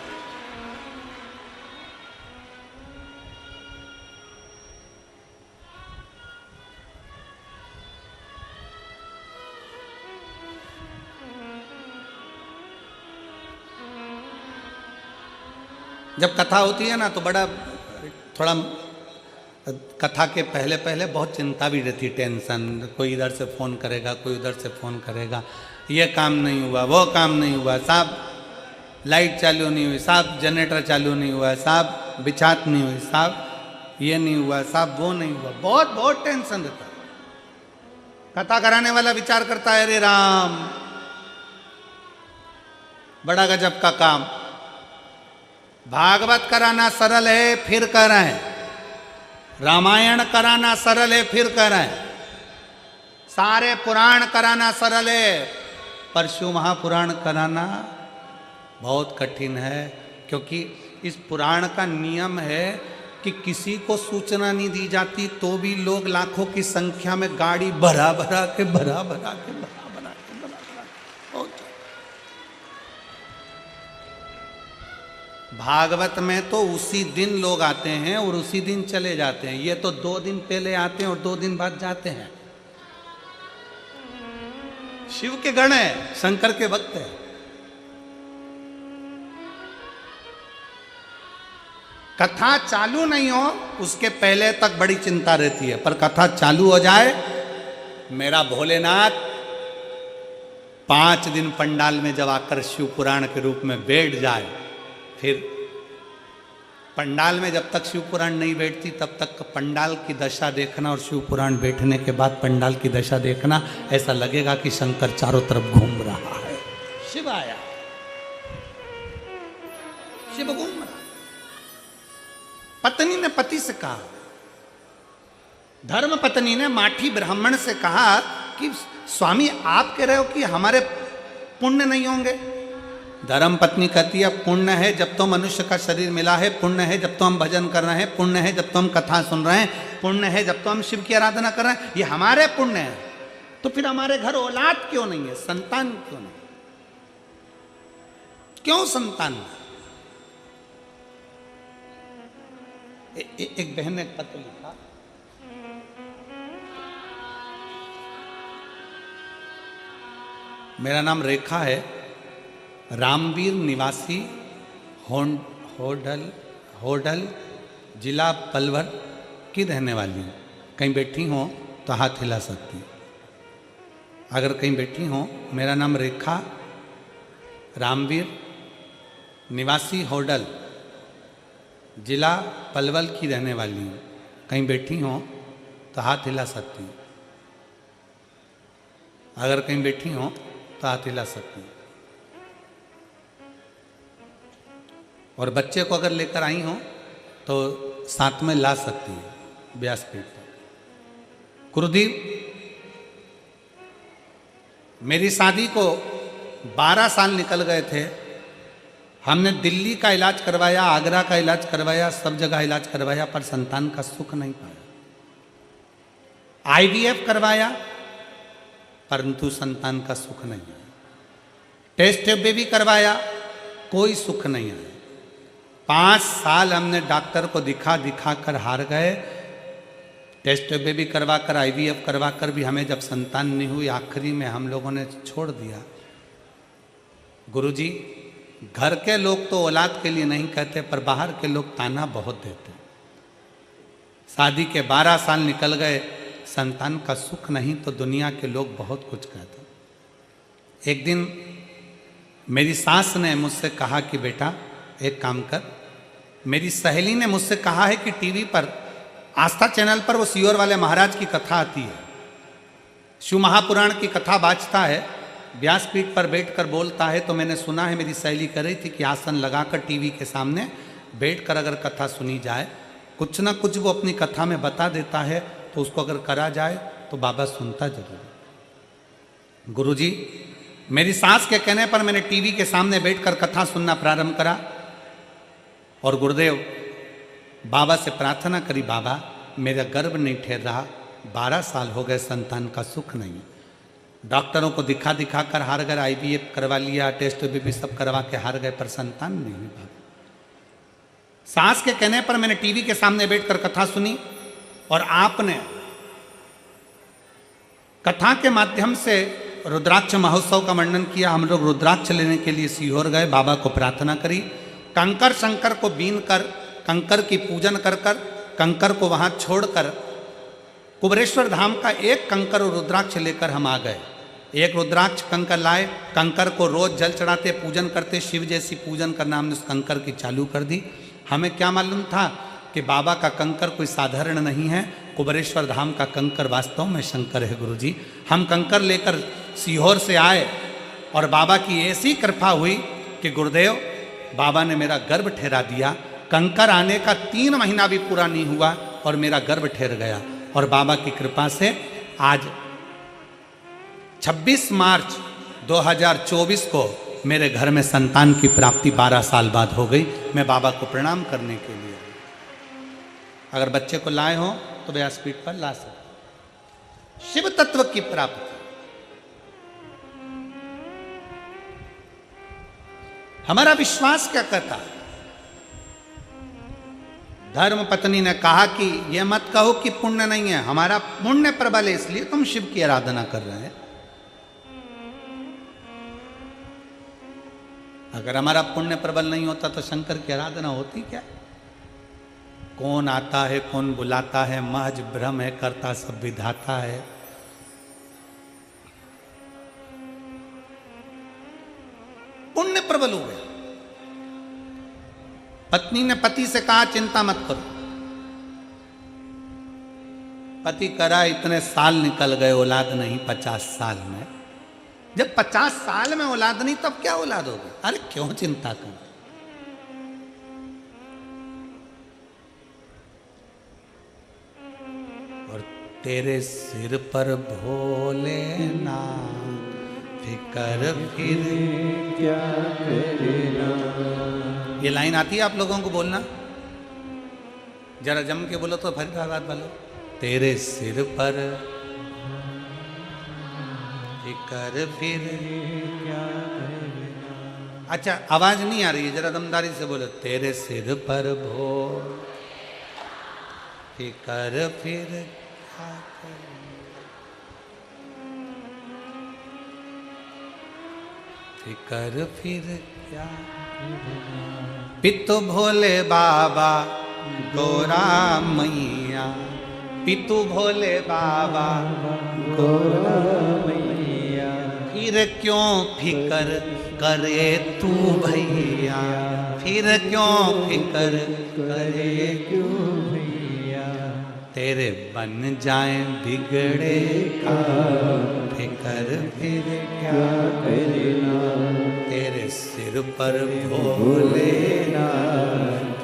जब कथा होती है ना तो बड़ा थोड़ा कथा के पहले पहले बहुत चिंता भी रहती, टेंशन, कोई इधर से फ़ोन करेगा कोई उधर से फ़ोन करेगा, ये काम नहीं हुआ वो काम नहीं हुआ, साहब लाइट चालू नहीं हुई, साहब जनरेटर चालू नहीं हुआ, साहब बिछात नहीं हुई, साहब ये नहीं हुआ, साहब वो नहीं हुआ, बहुत बहुत टेंशन रहता। कथा कराने वाला विचार करता है, अरे राम बड़ा गजब का काम, भागवत कराना सरल है फिर कराएं, रामायण कराना सरल है फिर कराएं, सारे पुराण कराना सरल है, पर शिव महापुराण कराना बहुत कठिन है। क्योंकि इस पुराण का नियम है कि किसी को सूचना नहीं दी जाती तो भी लोग लाखों की संख्या में गाड़ी भरा भरा के भागवत में तो उसी दिन लोग आते हैं और उसी दिन चले जाते हैं, ये तो 2 दिन पहले आते हैं और 2 दिन बाद जाते हैं। शिव के गण है, शंकर के भक्त है। कथा चालू नहीं हो उसके पहले तक बड़ी चिंता रहती है, पर कथा चालू हो जाए, मेरा भोलेनाथ 5 दिन पंडाल में जब आकर शिव पुराण के रूप में बैठ जाए, फिर पंडाल में जब तक शिव पुराण नहीं बैठती तब तक पंडाल की दशा देखना और शिव पुराण बैठने के बाद पंडाल की दशा देखना, ऐसा लगेगा कि शंकर चारों तरफ घूम रहा है। शिव आया, शिव घूम रहा। पत्नी ने पति से कहा, धर्म पत्नी ने माठी ब्राह्मण से कहा कि स्वामी आप कह रहे हो कि हमारे पुण्य नहीं होंगे। धर्म पत्नी कहती है, पुण्य है जब तो मनुष्य का शरीर मिला है, पुण्य है जब तो हम भजन कर रहे हैं, पुण्य है जब तो हम कथा सुन रहे हैं, पुण्य है जब तो हम शिव की आराधना कर रहे हैं, ये हमारे पुण्य है। तो फिर हमारे घर औलाद क्यों नहीं है, संतान क्यों नहीं, क्यों संतान? एक बहन ने एक पत्र लिखा, मेरा नाम रेखा है, रामवीर निवासी होडल जिला पलवल की रहने वाली हूँ। कहीं बैठी हो तो हाथ हिला सकती हूँ। अगर कहीं बैठी हो, मेरा नाम रेखा, रामवीर निवासी होडल जिला पलवल की रहने वाली हूँ। कहीं बैठी हो तो हाथ हिला सकती हैं। अगर कहीं बैठी हो तो हाथ हिला सकती हैं। और बच्चे को अगर लेकर आई हो तो साथ में ला सकती हैं व्यासपीठ पर। गुरुदेव, मेरी शादी को 12 साल निकल गए थे। हमने दिल्ली का इलाज करवाया, आगरा का इलाज करवाया, सब जगह इलाज करवाया, पर संतान का सुख नहीं पाया। IVF करवाया, परंतु संतान का सुख नहीं आया। टेस्ट ट्यूब भी करवाया, कोई सुख नहीं आया। 5 साल हमने डॉक्टर को दिखा कर हार गए। टेस्ट ट्यूब भी करवाकर, IVF करवाकर भी हमें जब संतान नहीं हुई, आखिरी में हम लोगों ने छोड़ दिया। गुरुजी, घर के लोग तो औलाद के लिए नहीं कहते, पर बाहर के लोग ताना बहुत देते। शादी के 12 साल निकल गए, संतान का सुख नहीं, तो दुनिया के लोग बहुत कुछ कहते। एक दिन मेरी सास ने मुझसे कहा कि बेटा एक काम कर। मेरी सहेली ने मुझसे कहा है कि टीवी पर आस्था चैनल पर वो सीहोर वाले महाराज की कथा आती है, शिव महापुराण की कथा बाजता है, व्यासपीठ पर बैठकर बोलता है। तो मैंने सुना है, मेरी सहेली कर रही थी कि आसन लगाकर टीवी के सामने बैठकर अगर कथा सुनी जाए, कुछ ना कुछ वो अपनी कथा में बता देता है, तो उसको अगर करा जाए तो बाबा सुनता जरूर है। गुरुजी, मेरी सास के कहने पर मैंने टीवी के सामने बैठकर कथा सुनना प्रारंभ करा और गुरुदेव बाबा से प्रार्थना करी, बाबा मेरा गर्भ नहीं ठहर रहा, 12 साल हो गए, संतान का सुख नहीं। डॉक्टरों को दिखा कर हार गए, IVF करवा लिया, टेस्ट भी सब करवा के हार गए, पर संतान नहीं हुई। बाबा सास के कहने पर मैंने टीवी के सामने बैठकर कथा सुनी और आपने कथा के माध्यम से रुद्राक्ष महोत्सव का वर्णन किया। हम लोग रुद्राक्ष लेने के लिए सीहोर गए, बाबा को प्रार्थना करी, कंकर शंकर को बीन कर, कंकर की पूजन कर कंकर को वहां छोड़कर कुबरेश्वर धाम का एक कंकर और रुद्राक्ष लेकर हम आ गए। एक रुद्राक्ष कंकर लाए, कंकर को रोज जल चढ़ाते, पूजन करते, शिव जैसी पूजन करना हमने उस कंकर की चालू कर दी। हमें क्या मालूम था कि बाबा का कंकर कोई साधारण नहीं है, कुबरेश्वर धाम का कंकर वास्तव में शंकर है। गुरुजी, हम कंकर लेकर सीहोर से आए और बाबा की ऐसी कृपा हुई कि गुरुदेव बाबा ने मेरा गर्भ ठहरा दिया। कंकर आने का 3 महीना भी पूरा नहीं हुआ और मेरा गर्भ ठहर गया। और बाबा की कृपा से आज 26 मार्च 2024 को मेरे घर में संतान की प्राप्ति 12 साल बाद हो गई। मैं बाबा को प्रणाम करने के लिए, अगर बच्चे को लाए हो तो व्यासपीठ पर ला सकते। शिव तत्व की प्राप्ति, हमारा विश्वास क्या कहता है? धर्म पत्नी ने कहा कि यह मत कहो कि पुण्य नहीं है, हमारा पुण्य प्रबल है, इसलिए तुम शिव की आराधना कर रहे हैं। अगर हमारा पुण्य प्रबल नहीं होता तो शंकर की आराधना होती क्या? कौन आता है, कौन बुलाता है, महज भ्रम है, करता सब विधाता है। पुण्य प्रबल हो गया। पत्नी ने पति से कहा चिंता मत करो। पति करा, इतने साल निकल गए, औलाद नहीं 50 साल में। जब 50 साल में औलाद नहीं तब क्या औलाद होगी? अरे क्यों चिंता कर। और तेरे सिर पर भोलेनाथ फिकर फिर क्या करना। ये लाइन आती है आप लोगों को बोलना? जरा जम के बोलो तो फरीदाबाद वालों। तेरे सिर पर फिकर फिर क्या करना। अच्छा, आवाज नहीं आ रही है, जरा दमदारी से बोलो। तेरे सिर पर भो फिकर फिर क्या करना। फिकर फिर क्या करना। पितु भोले बाबा गोरा मैया, पितु भोले बाबा गोरा मैया, फिर क्यों फिकर करे तू भैया, फिर क्यों फिकर करे करे क्यों भैया। तेरे बन जाए बिगड़े का फिकर फिर क्या करना तेरे सिर पर भोलेना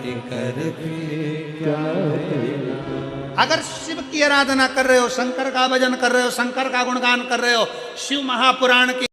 फिकर फिर क्या करना अगर शिव की आराधना कर रहे हो, शंकर का भजन कर रहे हो, शंकर का गुणगान कर रहे हो, शिव महापुराण की